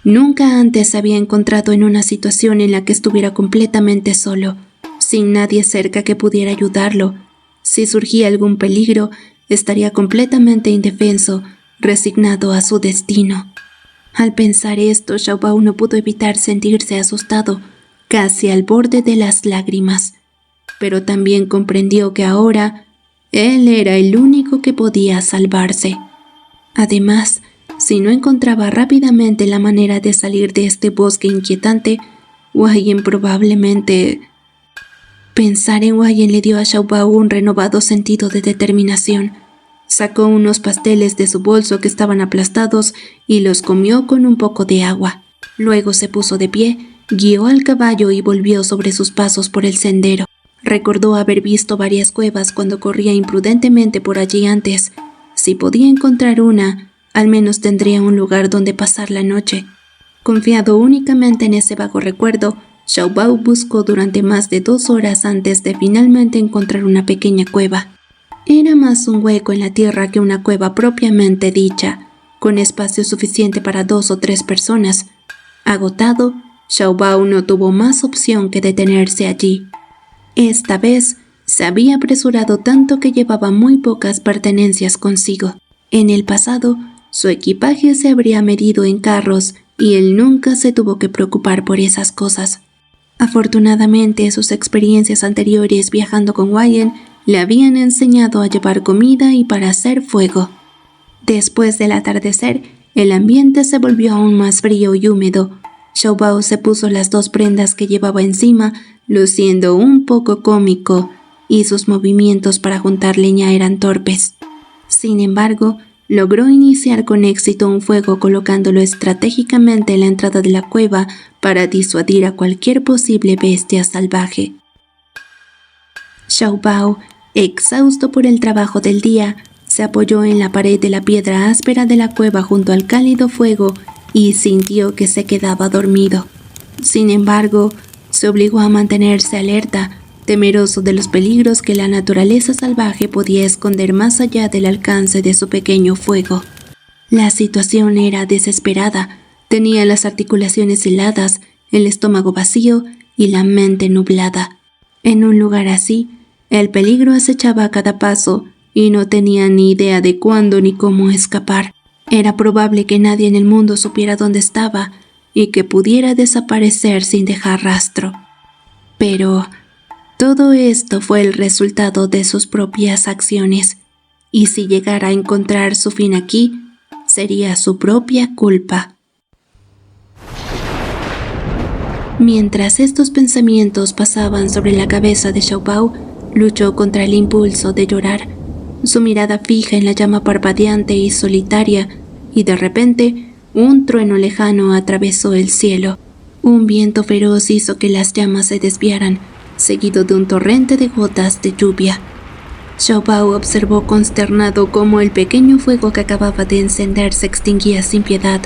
Nunca antes se había encontrado en una situación en la que estuviera completamente solo, sin nadie cerca que pudiera ayudarlo. Si surgía algún peligro, estaría completamente indefenso, resignado a su destino. Al pensar esto, Xiao Bao no pudo evitar sentirse asustado, casi al borde de las lágrimas. Pero también comprendió que ahora él era el único que podía salvarse. Además, si no encontraba rápidamente la manera de salir de este bosque inquietante, Wayne probablemente... Pensar en Wayne le dio a Xiao Bao un renovado sentido de determinación. Sacó unos pasteles de su bolso que estaban aplastados y los comió con un poco de agua. Luego se puso de pie, guió al caballo y volvió sobre sus pasos por el sendero. Recordó haber visto varias cuevas cuando corría imprudentemente por allí antes. Si podía encontrar una, al menos tendría un lugar donde pasar la noche. Confiado únicamente en ese vago recuerdo, Xiao Bao buscó durante más de 2 horas antes de finalmente encontrar una pequeña cueva. Era más un hueco en la tierra que una cueva propiamente dicha, con espacio suficiente para 2 o 3 personas. Agotado, Xiao Bao no tuvo más opción que detenerse allí. Esta vez, se había apresurado tanto que llevaba muy pocas pertenencias consigo. En el pasado, su equipaje se habría medido en carros y él nunca se tuvo que preocupar por esas cosas. Afortunadamente, sus experiencias anteriores viajando con Wayne le habían enseñado a llevar comida y para hacer fuego. Después del atardecer, el ambiente se volvió aún más frío y húmedo. Xiao Bao se puso las 2 prendas que llevaba encima, luciendo un poco cómico, y sus movimientos para juntar leña eran torpes. Sin embargo, logró iniciar con éxito un fuego colocándolo estratégicamente en la entrada de la cueva para disuadir a cualquier posible bestia salvaje. Xiao Bao, exhausto por el trabajo del día, se apoyó en la pared de la piedra áspera de la cueva junto al cálido fuego y sintió que se quedaba dormido. Sin embargo, se obligó a mantenerse alerta, temeroso de los peligros que la naturaleza salvaje podía esconder más allá del alcance de su pequeño fuego. La situación era desesperada, tenía las articulaciones heladas, el estómago vacío y la mente nublada. En un lugar así, el peligro acechaba a cada paso y no tenía ni idea de cuándo ni cómo escapar. Era probable que nadie en el mundo supiera dónde estaba y que pudiera desaparecer sin dejar rastro. Pero todo esto fue el resultado de sus propias acciones, y si llegara a encontrar su fin aquí, sería su propia culpa. Mientras estos pensamientos pasaban sobre la cabeza de Xiaobao, luchó contra el impulso de llorar. Su mirada fija en la llama parpadeante y solitaria, y de repente, un trueno lejano atravesó el cielo. Un viento feroz hizo que las llamas se desviaran, seguido de un torrente de gotas de lluvia. Xiaobao observó consternado cómo el pequeño fuego que acababa de encender se extinguía sin piedad,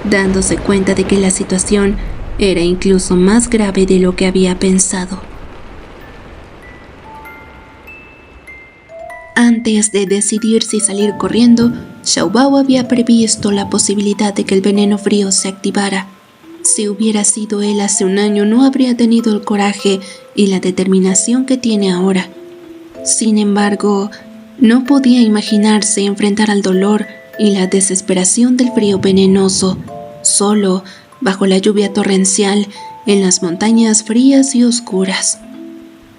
dándose cuenta de que la situación era incluso más grave de lo que había pensado. Antes de decidir si salir corriendo, Xiaobao había previsto la posibilidad de que el veneno frío se activara. Si hubiera sido él hace un año, no habría tenido el coraje y la determinación que tiene ahora. Sin embargo, no podía imaginarse enfrentar al dolor y la desesperación del frío venenoso, solo, bajo la lluvia torrencial, en las montañas frías y oscuras.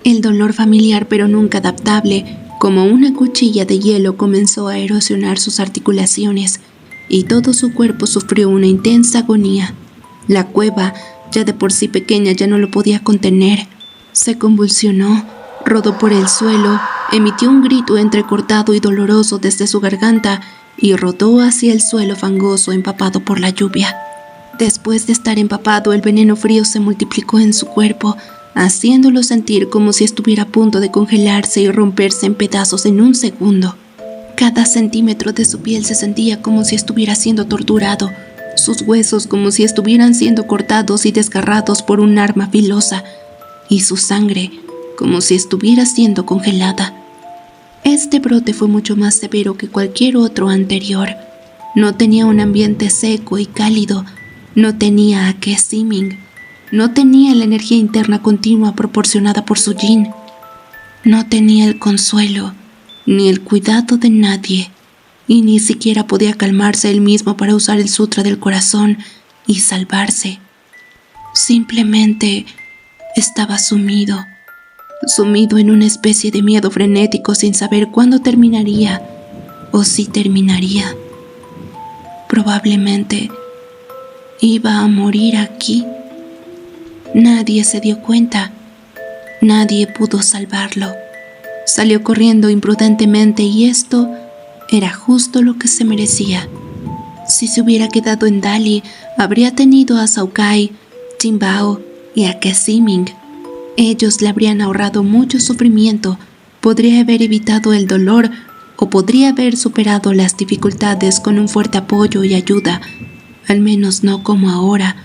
El dolor familiar pero nunca adaptable, como una cuchilla de hielo, comenzó a erosionar sus articulaciones, y todo su cuerpo sufrió una intensa agonía. La cueva, ya de por sí pequeña, ya no lo podía contener. Se convulsionó, rodó por el suelo, emitió un grito entrecortado y doloroso desde su garganta y rodó hacia el suelo fangoso empapado por la lluvia. Después de estar empapado, el veneno frío se multiplicó en su cuerpo, haciéndolo sentir como si estuviera a punto de congelarse y romperse en pedazos en un segundo. Cada centímetro de su piel se sentía como si estuviera siendo torturado, sus huesos como si estuvieran siendo cortados y desgarrados por un arma filosa, y su sangre como si estuviera siendo congelada. Este brote fue mucho más severo que cualquier otro anterior. No tenía un ambiente seco y cálido, no tenía a Ke Ximing, no tenía la energía interna continua proporcionada por su yin, no tenía el consuelo ni el cuidado de nadie, y ni siquiera podía calmarse él mismo para usar el sutra del corazón y salvarse. Simplemente estaba sumido en una especie de miedo frenético sin saber cuándo terminaría o si terminaría. Probablemente iba a morir aquí. Nadie se dio cuenta, nadie pudo salvarlo. Salió corriendo imprudentemente y esto era justo lo que se merecía. Si se hubiera quedado en Dali, habría tenido a Cao Kai, Jin Bao y a Ke Ximing. Ellos le habrían ahorrado mucho sufrimiento, podría haber evitado el dolor o podría haber superado las dificultades con un fuerte apoyo y ayuda, al menos no como ahora,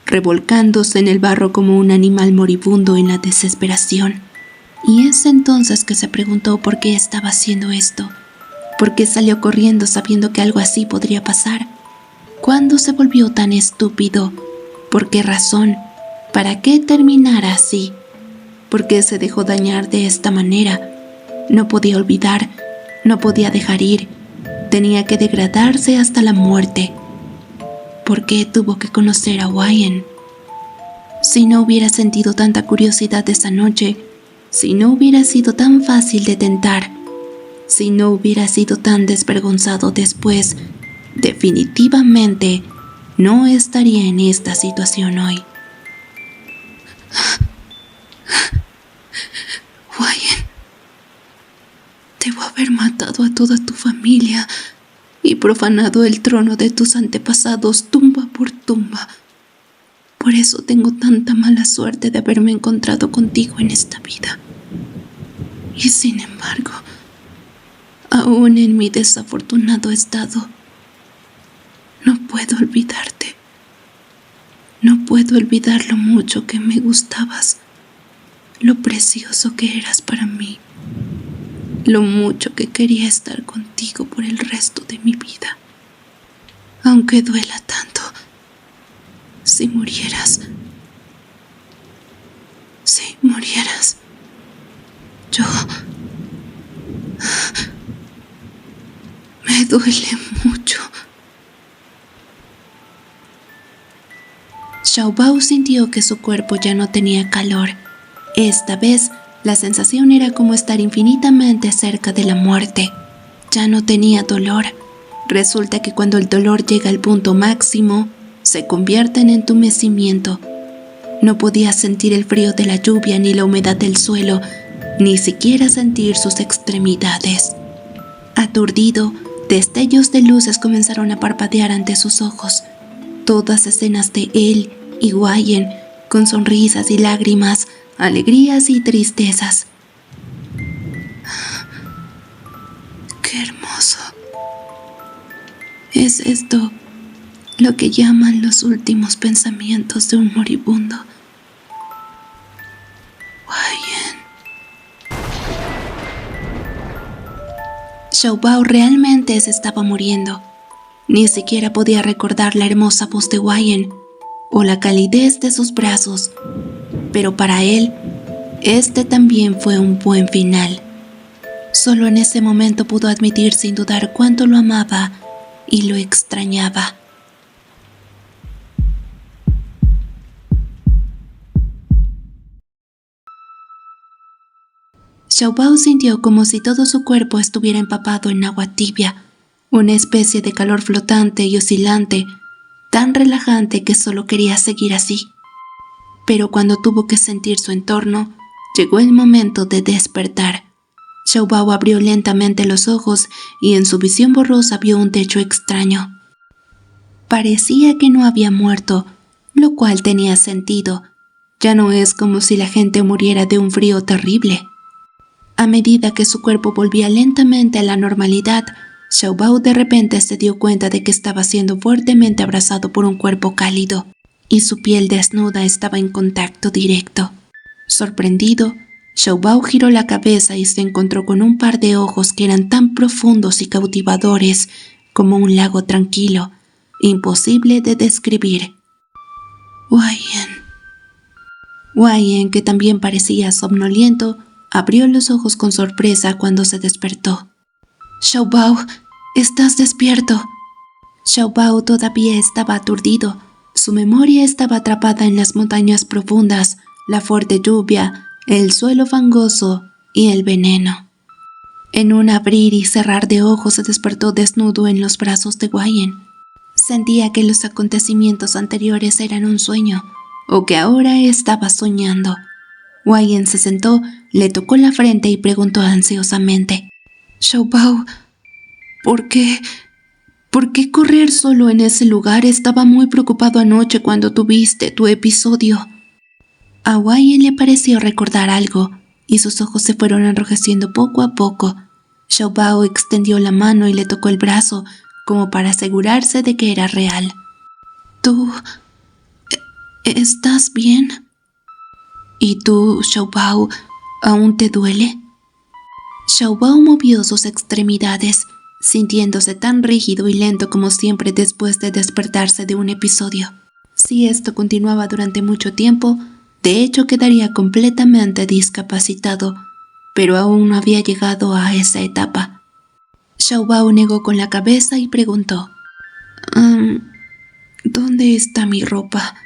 revolcándose en el barro como un animal moribundo en la desesperación. Y es entonces que se preguntó por qué estaba haciendo esto, por qué salió corriendo sabiendo que algo así podría pasar. ¿Cuándo se volvió tan estúpido? ¿Por qué razón? ¿Para qué terminar así? ¿Por qué se dejó dañar de esta manera? No podía olvidar, no podía dejar ir, tenía que degradarse hasta la muerte. ¿Por qué tuvo que conocer a Wayne? Si no hubiera sentido tanta curiosidad esa noche, si no hubiera sido tan fácil de tentar, si no hubiera sido tan desvergonzado después, definitivamente no estaría en esta situación hoy. Wayne, debo haber matado a toda tu familia y profanado el trono de tus antepasados tumba por tumba. Por eso tengo tanta mala suerte de haberme encontrado contigo en esta vida. Y sin embargo, aún en mi desafortunado estado, no puedo olvidarte. No puedo olvidar lo mucho que me gustabas, lo precioso que eras para mí, lo mucho que quería estar contigo por el resto de mi vida. Aunque duela tanto, si murieras, yo... me duele mucho. Xiaobao sintió que su cuerpo ya no tenía calor. Esta vez, la sensación era como estar infinitamente cerca de la muerte. Ya no tenía dolor. Resulta que cuando el dolor llega al punto máximo, se convierte en entumecimiento. No podía sentir el frío de la lluvia ni la humedad del suelo, ni siquiera sentir sus extremidades. Aturdido, destellos de luces comenzaron a parpadear ante sus ojos. Todas escenas de él y Wayne, con sonrisas y lágrimas, alegrías y tristezas. ¡Qué hermoso! ¿Es esto lo que llaman los últimos pensamientos de un moribundo? Wayne. Xiaobao realmente se estaba muriendo. Ni siquiera podía recordar la hermosa voz de Wayne o la calidez de sus brazos, pero para él, este también fue un buen final. Solo en ese momento pudo admitir sin dudar cuánto lo amaba y lo extrañaba. Xiaobao sintió como si todo su cuerpo estuviera empapado en agua tibia, una especie de calor flotante y oscilante, tan relajante que solo quería seguir así. Pero cuando tuvo que sentir su entorno, llegó el momento de despertar. Xiaobao abrió lentamente los ojos y en su visión borrosa vio un techo extraño. Parecía que no había muerto, lo cual tenía sentido. Ya no es como si la gente muriera de un frío terrible. A medida que su cuerpo volvía lentamente a la normalidad, Xiaobao de repente se dio cuenta de que estaba siendo fuertemente abrazado por un cuerpo cálido, y su piel desnuda estaba en contacto directo. Sorprendido, Xiaobao giró la cabeza y se encontró con un par de ojos que eran tan profundos y cautivadores como un lago tranquilo, imposible de describir. Wayne, que también parecía somnoliento, abrió los ojos con sorpresa cuando se despertó. «Xiaobao, ¿estás despierto?» Xiaobao todavía estaba aturdido. Su memoria estaba atrapada en las montañas profundas, la fuerte lluvia, el suelo fangoso y el veneno. En un abrir y cerrar de ojos se despertó desnudo en los brazos de Wayne. Sentía que los acontecimientos anteriores eran un sueño, o que ahora estaba soñando. Wayne se sentó, le tocó la frente y preguntó ansiosamente: «Xiaobao, ¿por qué correr solo en ese lugar? Estaba muy preocupado anoche cuando tuviste tu episodio». A Wayne le pareció recordar algo, y sus ojos se fueron enrojeciendo poco a poco. Xiaobao extendió la mano y le tocó el brazo, como para asegurarse de que era real. «¿Tú estás bien? ¿Y tú, Xiaobao, aún te duele?» Xiaobao movió sus extremidades, sintiéndose tan rígido y lento como siempre después de despertarse de un episodio. Si esto continuaba durante mucho tiempo, de hecho quedaría completamente discapacitado, pero aún no había llegado a esa etapa. Xiaobao negó con la cabeza y preguntó: «¿Dónde está mi ropa?»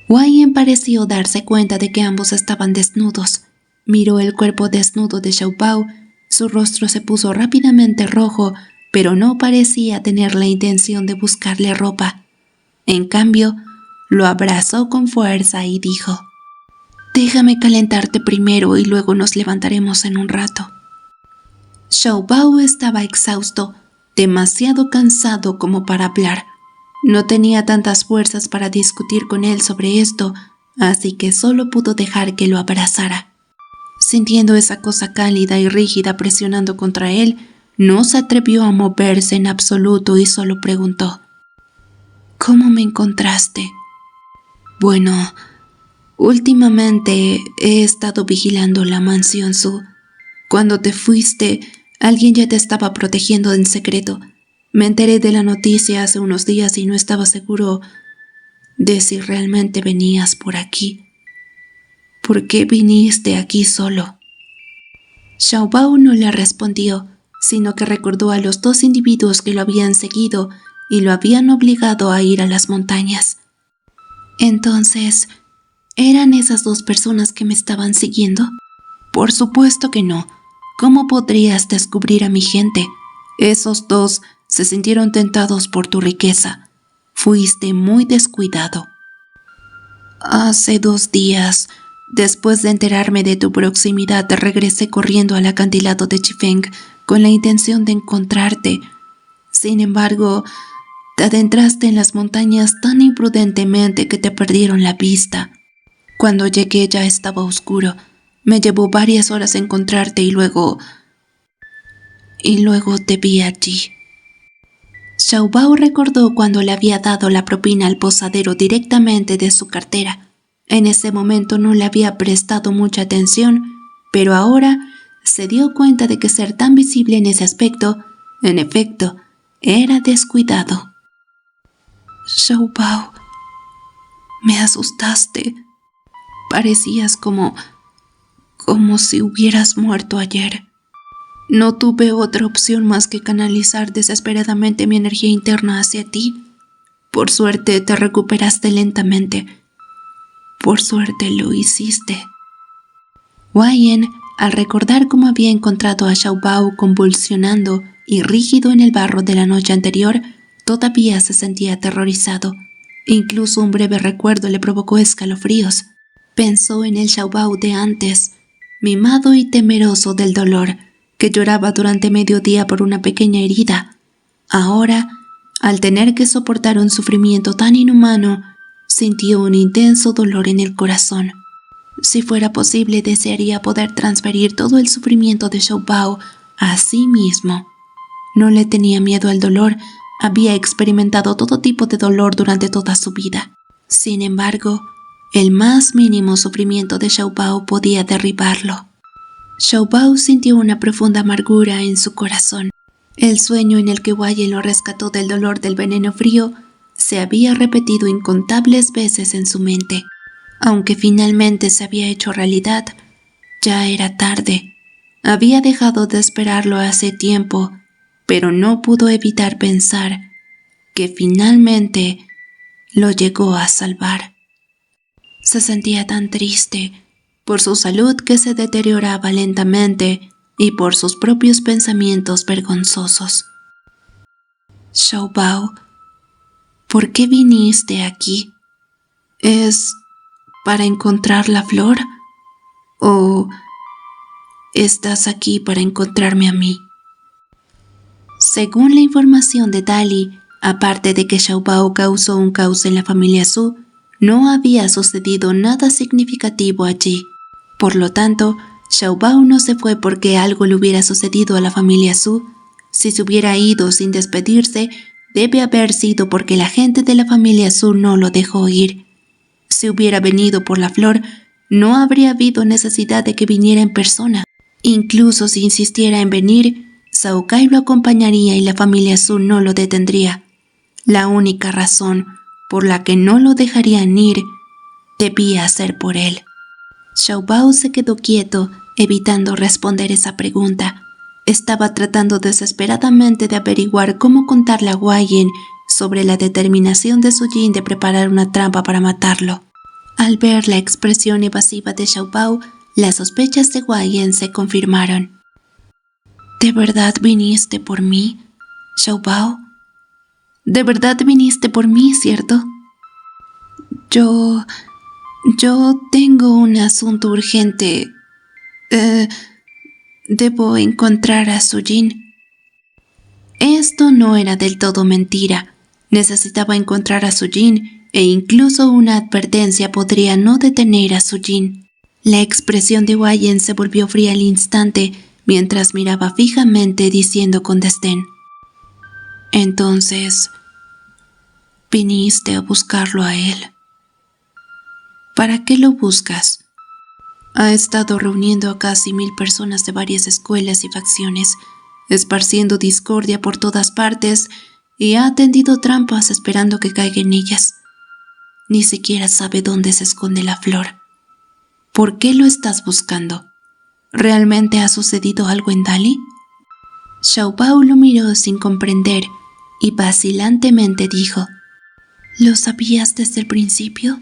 Wayne pareció darse cuenta de que ambos estaban desnudos. Miró el cuerpo desnudo de Xiaobao. Su rostro se puso rápidamente rojo, pero no parecía tener la intención de buscarle ropa. En cambio, lo abrazó con fuerza y dijo: «Déjame calentarte primero y luego nos levantaremos en un rato». Xiaobao estaba exhausto, demasiado cansado como para hablar. No tenía tantas fuerzas para discutir con él sobre esto, así que solo pudo dejar que lo abrazara. Sintiendo esa cosa cálida y rígida presionando contra él, no se atrevió a moverse en absoluto y solo preguntó: «¿Cómo me encontraste?» «Bueno, últimamente he estado vigilando la mansión Su. Cuando te fuiste, alguien ya te estaba protegiendo en secreto. Me enteré de la noticia hace unos días y no estaba seguro de si realmente venías por aquí. ¿Por qué viniste aquí solo?» Xiaobao no le respondió, sino que recordó a los dos individuos que lo habían seguido y lo habían obligado a ir a las montañas. Entonces, ¿eran esas dos personas que me estaban siguiendo? Por supuesto que no. ¿Cómo podrías descubrir a mi gente? Esos dos se sintieron tentados por tu riqueza. Fuiste muy descuidado. Hace 2 días, después de enterarme de tu proximidad, regresé corriendo al acantilado de Chifeng con la intención de encontrarte. Sin embargo, te adentraste en las montañas tan imprudentemente que te perdieron la vista. Cuando llegué ya estaba oscuro. Me llevó varias horas encontrarte y luego te vi allí. Xiaobao recordó cuando le había dado la propina al posadero directamente de su cartera. En ese momento no le había prestado mucha atención, pero ahora se dio cuenta de que ser tan visible en ese aspecto, en efecto, era descuidado. Xiaobao, me asustaste. Parecías como si hubieras muerto ayer. No tuve otra opción más que canalizar desesperadamente mi energía interna hacia ti. Por suerte te recuperaste lentamente. Por suerte lo hiciste. Wayne, al recordar cómo había encontrado a Xiaobao convulsionando y rígido en el barro de la noche anterior, todavía se sentía aterrorizado. Incluso un breve recuerdo le provocó escalofríos. Pensó en el Xiaobao de antes, mimado y temeroso del dolor, que lloraba durante medio día por una pequeña herida. Ahora, al tener que soportar un sufrimiento tan inhumano, sintió un intenso dolor en el corazón. Si fuera posible, desearía poder transferir todo el sufrimiento de Xiaobao a sí mismo. No le tenía miedo al dolor, había experimentado todo tipo de dolor durante toda su vida. Sin embargo, el más mínimo sufrimiento de Xiaobao podía derribarlo. Xiaobao sintió una profunda amargura en su corazón. El sueño en el que Wayne lo rescató del dolor del veneno frío se había repetido incontables veces en su mente. Aunque finalmente se había hecho realidad, ya era tarde. Había dejado de esperarlo hace tiempo, pero no pudo evitar pensar que finalmente lo llegó a salvar. Se sentía tan triste por su salud que se deterioraba lentamente y por sus propios pensamientos vergonzosos. Xiaobao, ¿por qué viniste aquí? ¿Es para encontrar la flor? ¿O estás aquí para encontrarme a mí? Según la información de Dali, aparte de que Xiaobao causó un caos en la familia Su, no había sucedido nada significativo allí. Por lo tanto, Xiaobao no se fue porque algo le hubiera sucedido a la familia Su. Si se hubiera ido sin despedirse, debe haber sido porque la gente de la familia Su no lo dejó ir. Si hubiera venido por la flor, no habría habido necesidad de que viniera en persona. Incluso si insistiera en venir, Cao Kai lo acompañaría y la familia Su no lo detendría. La única razón por la que no lo dejarían ir debía ser por él. Xiaobao se quedó quieto, evitando responder esa pregunta. Estaba tratando desesperadamente de averiguar cómo contarle a Wayne sobre la determinación de Su Jin de preparar una trampa para matarlo. Al ver la expresión evasiva de Xiaobao, las sospechas de Wayne se confirmaron. ¿De verdad viniste por mí, Xiaobao? ¿De verdad viniste por mí, cierto? Yo tengo un asunto urgente. Debo encontrar a Su Jin. Esto no era del todo mentira. Necesitaba encontrar a Su Jin e incluso una advertencia podría no detener a Su Jin. La expresión de Wayne se volvió fría al instante mientras miraba fijamente diciendo con desdén. Entonces, viniste a buscarlo a él. ¿Para qué lo buscas? Ha estado reuniendo a casi 1000 personas de varias escuelas y facciones, esparciendo discordia por todas partes y ha tendido trampas esperando que caiga en ellas. Ni siquiera sabe dónde se esconde la flor. ¿Por qué lo estás buscando? ¿Realmente ha sucedido algo en Dali? Xiaobao lo miró sin comprender y vacilantemente dijo, ¿lo sabías desde el principio?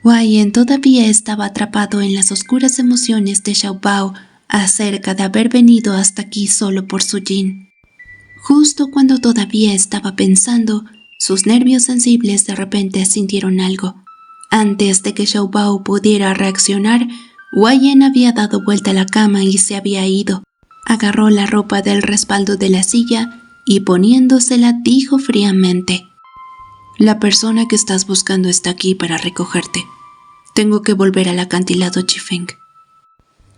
Wayne todavía estaba atrapado en las oscuras emociones de Xiaobao acerca de haber venido hasta aquí solo por Su Jin. Justo cuando todavía estaba pensando, sus nervios sensibles de repente sintieron algo. Antes de que Xiaobao pudiera reaccionar, Wei Yan había dado vuelta a la cama y se había ido. Agarró la ropa del respaldo de la silla y poniéndosela dijo fríamente: «La persona que estás buscando está aquí para recogerte. Tengo que volver al acantilado Chifeng».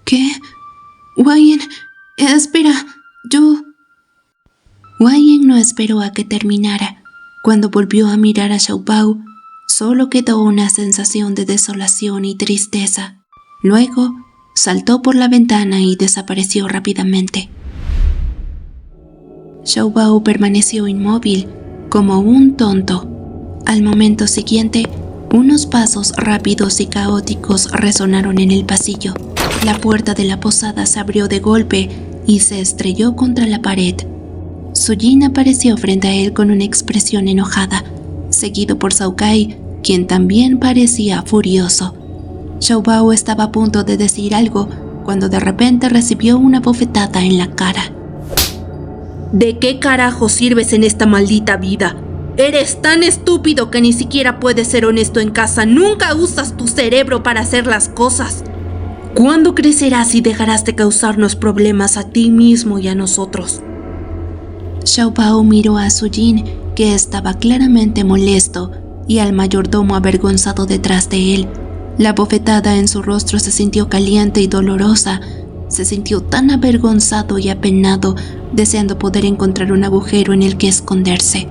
«¿Qué? Wei Yan, espera, yo...» Wei Yan no esperó a que terminara. Cuando volvió a mirar a Xiaobao, solo quedó una sensación de desolación y tristeza. Luego, saltó por la ventana y desapareció rápidamente. Xiaobao permaneció inmóvil, como un tonto. Al momento siguiente, unos pasos rápidos y caóticos resonaron en el pasillo. La puerta de la posada se abrió de golpe y se estrelló contra la pared. Su Jin apareció frente a él con una expresión enojada, seguido por Cao Kai, quien también parecía furioso. Xiaobao estaba a punto de decir algo cuando de repente recibió una bofetada en la cara. ¿De qué carajo sirves en esta maldita vida? Eres tan estúpido que ni siquiera puedes ser honesto en casa. Nunca usas tu cerebro para hacer las cosas. ¿Cuándo crecerás y dejarás de causarnos problemas a ti mismo y a nosotros? Xiaobao miró a Su Jin, que estaba claramente molesto, y al mayordomo avergonzado detrás de él. La bofetada en su rostro se sintió caliente y dolorosa. Se sintió tan avergonzado y apenado, deseando poder encontrar un agujero en el que esconderse.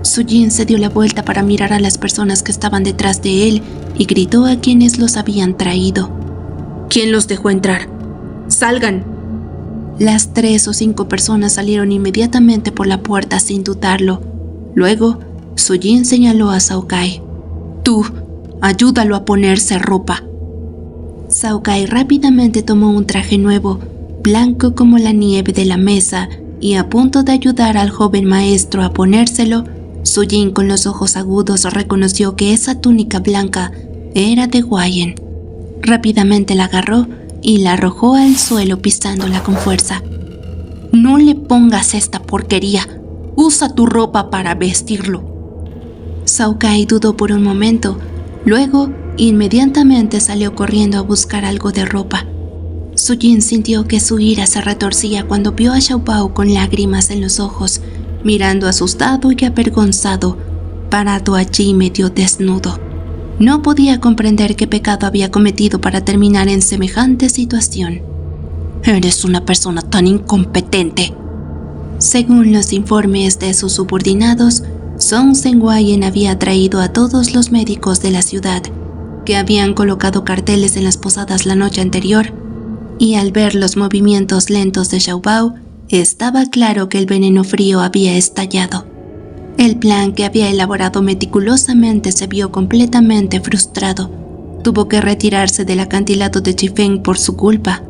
Su Jin se dio la vuelta para mirar a las personas que estaban detrás de él y gritó a quienes los habían traído: ¿Quién los dejó entrar? ¡Salgan! Las 3 o 5 personas salieron inmediatamente por la puerta sin dudarlo. Luego, Su Jin señaló a Cao Kai: «Tú, ayúdalo a ponerse ropa». Cao Kai rápidamente tomó un traje nuevo, blanco como la nieve de la mesa, y a punto de ayudar al joven maestro a ponérselo, Su Jin con los ojos agudos reconoció que esa túnica blanca era de Wei Yan. Rápidamente la agarró y la arrojó al suelo pisándola con fuerza. «No le pongas esta porquería, usa tu ropa para vestirlo». Cao Kai dudó por un momento, luego inmediatamente salió corriendo a buscar algo de ropa. Su Jin sintió que su ira se retorcía cuando vio a Xiaobao con lágrimas en los ojos, mirando asustado y avergonzado, parado allí medio desnudo. No podía comprender qué pecado había cometido para terminar en semejante situación. «Eres una persona tan incompetente». Según los informes de sus subordinados, Song Zhenguayen había traído a todos los médicos de la ciudad, que habían colocado carteles en las posadas la noche anterior, y al ver los movimientos lentos de Xiaobao, estaba claro que el veneno frío había estallado. El plan que había elaborado meticulosamente se vio completamente frustrado. Tuvo que retirarse del acantilado de Chifeng por su culpa.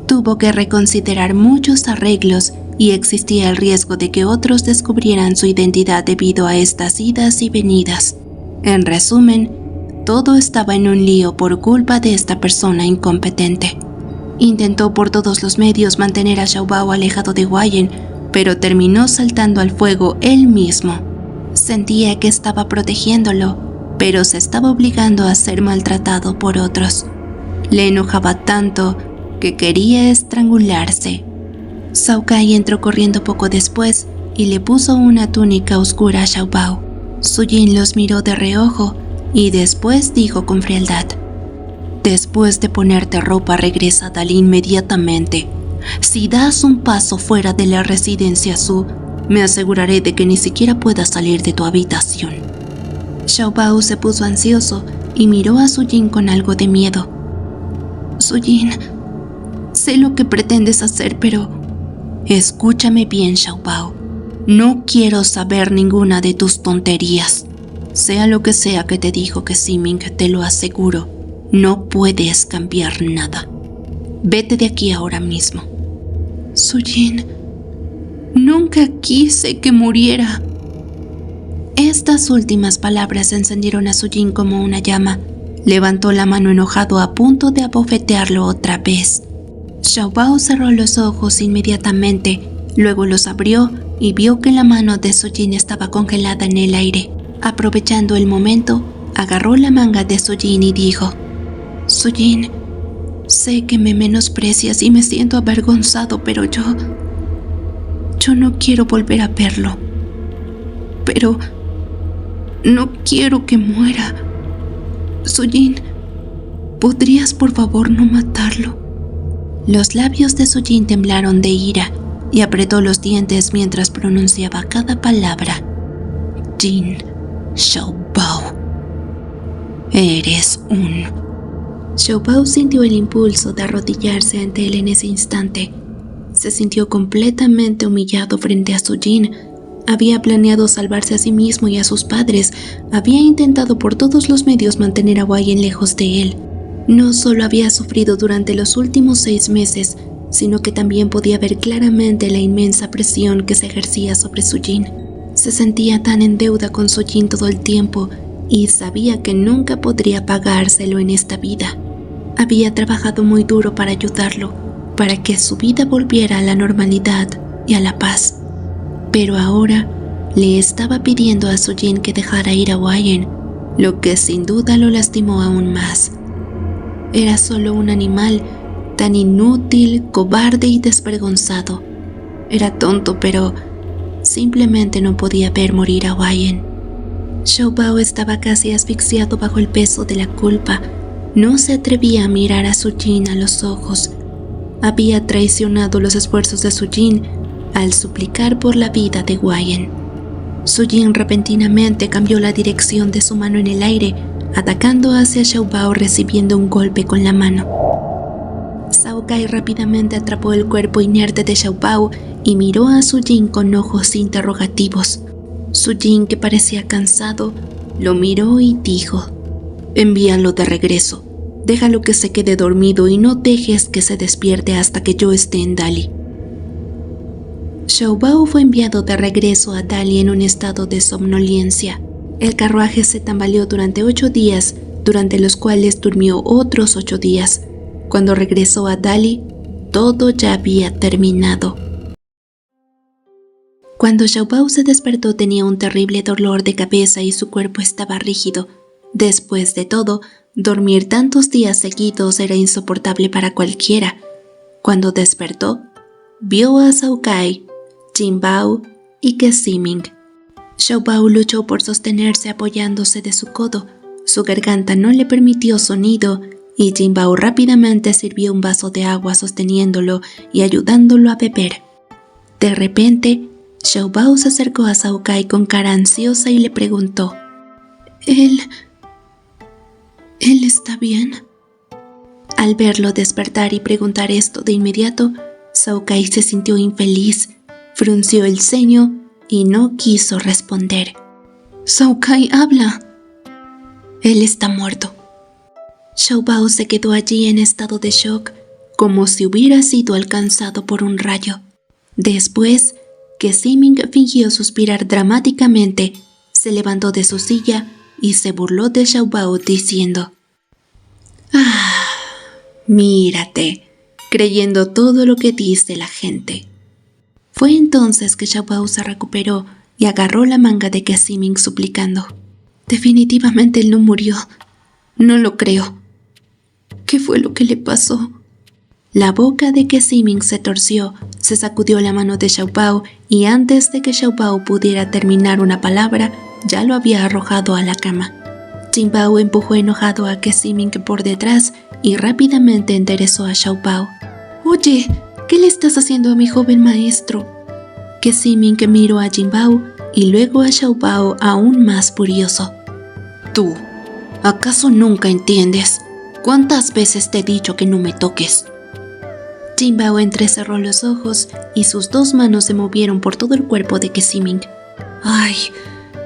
Tuvo que reconsiderar muchos arreglos y existía el riesgo de que otros descubrieran su identidad debido a estas idas y venidas. En resumen, todo estaba en un lío por culpa de esta persona incompetente. Intentó por todos los medios mantener a Xiaobao alejado de Wei Yan, pero terminó saltando al fuego él mismo. Sentía que estaba protegiéndolo, pero se estaba obligando a ser maltratado por otros. Le enojaba tanto que quería estrangularse. Cao Kai entró corriendo poco después y le puso una túnica oscura a Xiaobao. Su Jin los miró de reojo y después dijo con frialdad: «Después de ponerte ropa, regresa a Dali inmediatamente. Si das un paso fuera de la residencia Su, me aseguraré de que ni siquiera puedas salir de tu habitación». Xiaobao se puso ansioso y miró a Su Jin con algo de miedo. «Su Jin, sé lo que pretendes hacer, pero...» «Escúchame bien, Xiaobao. No quiero saber ninguna de tus tonterías. Sea lo que sea que te dijo que Siming, te lo aseguro, no puedes cambiar nada. Vete de aquí ahora mismo». «Su Jin, nunca quise que muriera». Estas últimas palabras encendieron a Su Jin como una llama. Levantó la mano enojado a punto de abofetearlo otra vez. Xiaobao cerró los ojos inmediatamente, luego los abrió y vio que la mano de Su Jin estaba congelada en el aire. Aprovechando el momento, agarró la manga de Sujin y dijo: Sujin, sé que me menosprecias y me siento avergonzado, pero yo no quiero volver a verlo. Pero no quiero que muera. Sujin, ¿podrías por favor no matarlo? Los labios de Sujin temblaron de ira y apretó los dientes mientras pronunciaba cada palabra. Jin Xiaobao, eres un... Xiaobao sintió el impulso de arrodillarse ante él en ese instante. Se sintió completamente humillado frente a Sujin. Había planeado salvarse a sí mismo y a sus padres. Había intentado por todos los medios mantener a Wayne lejos de él. No solo había sufrido durante los últimos 6 meses, sino que también podía ver claramente la inmensa presión que se ejercía sobre Sujin. Se sentía tan en deuda con Sujin todo el tiempo y sabía que nunca podría pagárselo en esta vida. Había trabajado muy duro para ayudarlo, para que su vida volviera a la normalidad y a la paz. Pero ahora le estaba pidiendo a Sujin que dejara ir a Wayne, lo que sin duda lo lastimó aún más. Era solo un animal, tan inútil, cobarde y desvergonzado. Era tonto, pero simplemente no podía ver morir a Wayne. Xiaobao estaba casi asfixiado bajo el peso de la culpa. No se atrevía a mirar a Sujin a los ojos. Había traicionado los esfuerzos de Sujin al suplicar por la vida de Wayne. Sujin repentinamente cambió la dirección de su mano en el aire, atacando hacia Xiaobao recibiendo un golpe con la mano. Cao Kai rápidamente atrapó el cuerpo inerte de Xiaobao y miró a Sujin con ojos interrogativos. Sujin, que parecía cansado, lo miró y dijo: envíalo de regreso. Déjalo que se quede dormido y no dejes que se despierte hasta que yo esté en Dali. Xiaobao fue enviado de regreso a Dali en un estado de somnolencia. El carruaje se tambaleó durante 8 días, durante los cuales durmió otros 8 días. Cuando regresó a Dali, todo ya había terminado. Cuando Xiaobao se despertó tenía un terrible dolor de cabeza y su cuerpo estaba rígido. Después de todo, dormir tantos días seguidos era insoportable para cualquiera. Cuando despertó, vio a Cao Kai, Jin Bao y Ke Ximing. Xiaobao luchó por sostenerse apoyándose de su codo. Su garganta no le permitió sonido y Jin Bao rápidamente sirvió un vaso de agua sosteniéndolo y ayudándolo a beber. De repente, Xiaobao se acercó a Cao Kai con cara ansiosa y le preguntó: ¿Él está bien? Al verlo despertar y preguntar esto de inmediato, Cao Kai se sintió infeliz, frunció el ceño y no quiso responder. Cao Kai, habla. Él está muerto. Xiaobao se quedó allí en estado de shock, como si hubiera sido alcanzado por un rayo. Después, Ke Ximing fingió suspirar dramáticamente, se levantó de su silla y se burló de Xiaobao diciendo: mírate, creyendo todo lo que dice la gente. Fue entonces que Xiaobao se recuperó y agarró la manga de Ke Ximing suplicando: definitivamente él no murió. No lo creo. ¿Qué fue lo que le pasó? La boca de Ke Ximing se torció, se sacudió la mano de Xiaobao y antes de que Xiaobao pudiera terminar una palabra, ya lo había arrojado a la cama. Jin Bao empujó enojado a Ke Ximing por detrás y rápidamente enderezó a Xiaobao. Oye, ¿qué le estás haciendo a mi joven maestro? Ke Ximing miró a Jin Bao y luego a Xiaobao aún más furioso. Tú, ¿acaso nunca entiendes? ¿Cuántas veces te he dicho que no me toques? Jin Bao entrecerró los ojos y sus 2 manos se movieron por todo el cuerpo de Ke Ximing. Ay,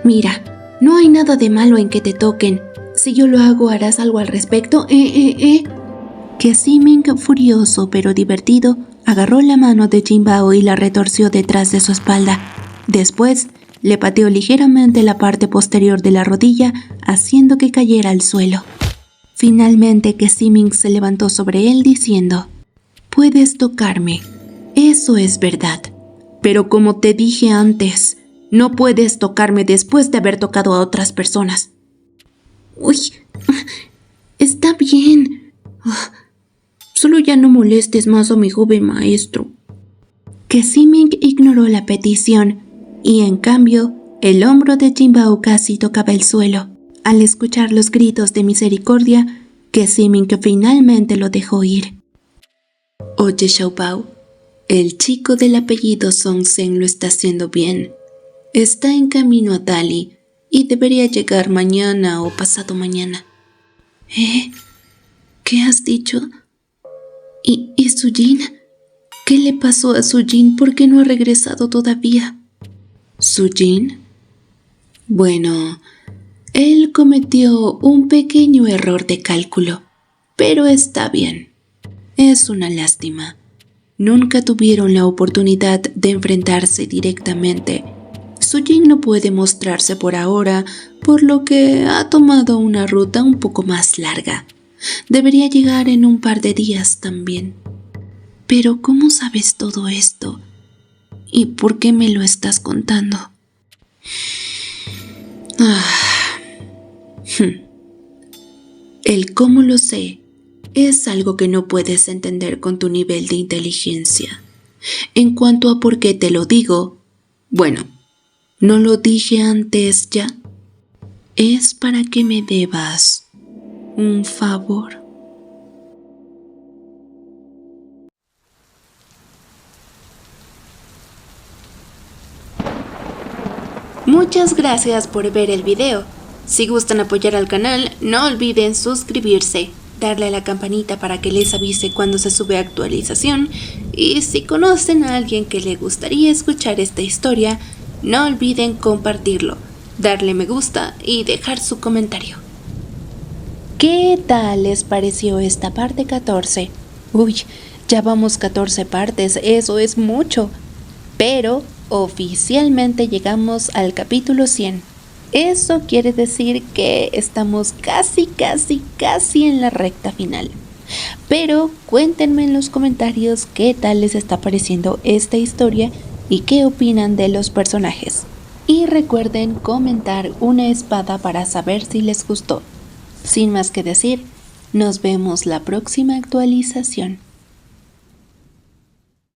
mira, no hay nada de malo en que te toquen. Si yo lo hago, ¿harás algo al respecto? Ke Ximing, furioso pero divertido, agarró la mano de Jin Bao y la retorció detrás de su espalda. Después, le pateó ligeramente la parte posterior de la rodilla, haciendo que cayera al suelo. Finalmente, Ke Ximing se levantó sobre él diciendo: puedes tocarme, eso es verdad. Pero como te dije antes, no puedes tocarme después de haber tocado a otras personas. Uy, está bien. Solo ya no molestes más a mi joven maestro. Que Simic ignoró la petición y en cambio el hombro de Jinbao casi tocaba el suelo. Al escuchar los gritos de misericordia, que Simic finalmente lo dejó ir. Oye, Xiaobao, el chico del apellido Song Zhen lo está haciendo bien. Está en camino a Dali y debería llegar mañana o pasado mañana. ¿Qué has dicho? ¿Y Sujin? ¿Qué le pasó a Sujin? ¿Por qué no ha regresado todavía? ¿Sujin? Bueno, él cometió un pequeño error de cálculo, pero está bien. Es una lástima. Nunca tuvieron la oportunidad de enfrentarse directamente. Sujin no puede mostrarse por ahora, por lo que ha tomado una ruta un poco más larga. Debería llegar en un par de días también. Pero ¿cómo sabes todo esto? ¿Y por qué me lo estás contando? El cómo lo sé es algo que no puedes entender con tu nivel de inteligencia. En cuanto a por qué te lo digo, bueno, ¿no lo dije antes ya? Es para que me debas un favor. Muchas gracias por ver el video. Si gustan apoyar al canal, no olviden suscribirse, darle a la campanita para que les avise cuando se sube actualización, y si conocen a alguien que le gustaría escuchar esta historia, no olviden compartirlo, darle me gusta y dejar su comentario. ¿Qué tal les pareció esta parte 14? Uy, ya vamos 14 partes, eso es mucho. Pero oficialmente llegamos al capítulo 100. Eso quiere decir que estamos casi en la recta final. Pero cuéntenme en los comentarios qué tal les está pareciendo esta historia y qué opinan de los personajes. Y recuerden comentar una espada para saber si les gustó. Sin más que decir, nos vemos la próxima actualización.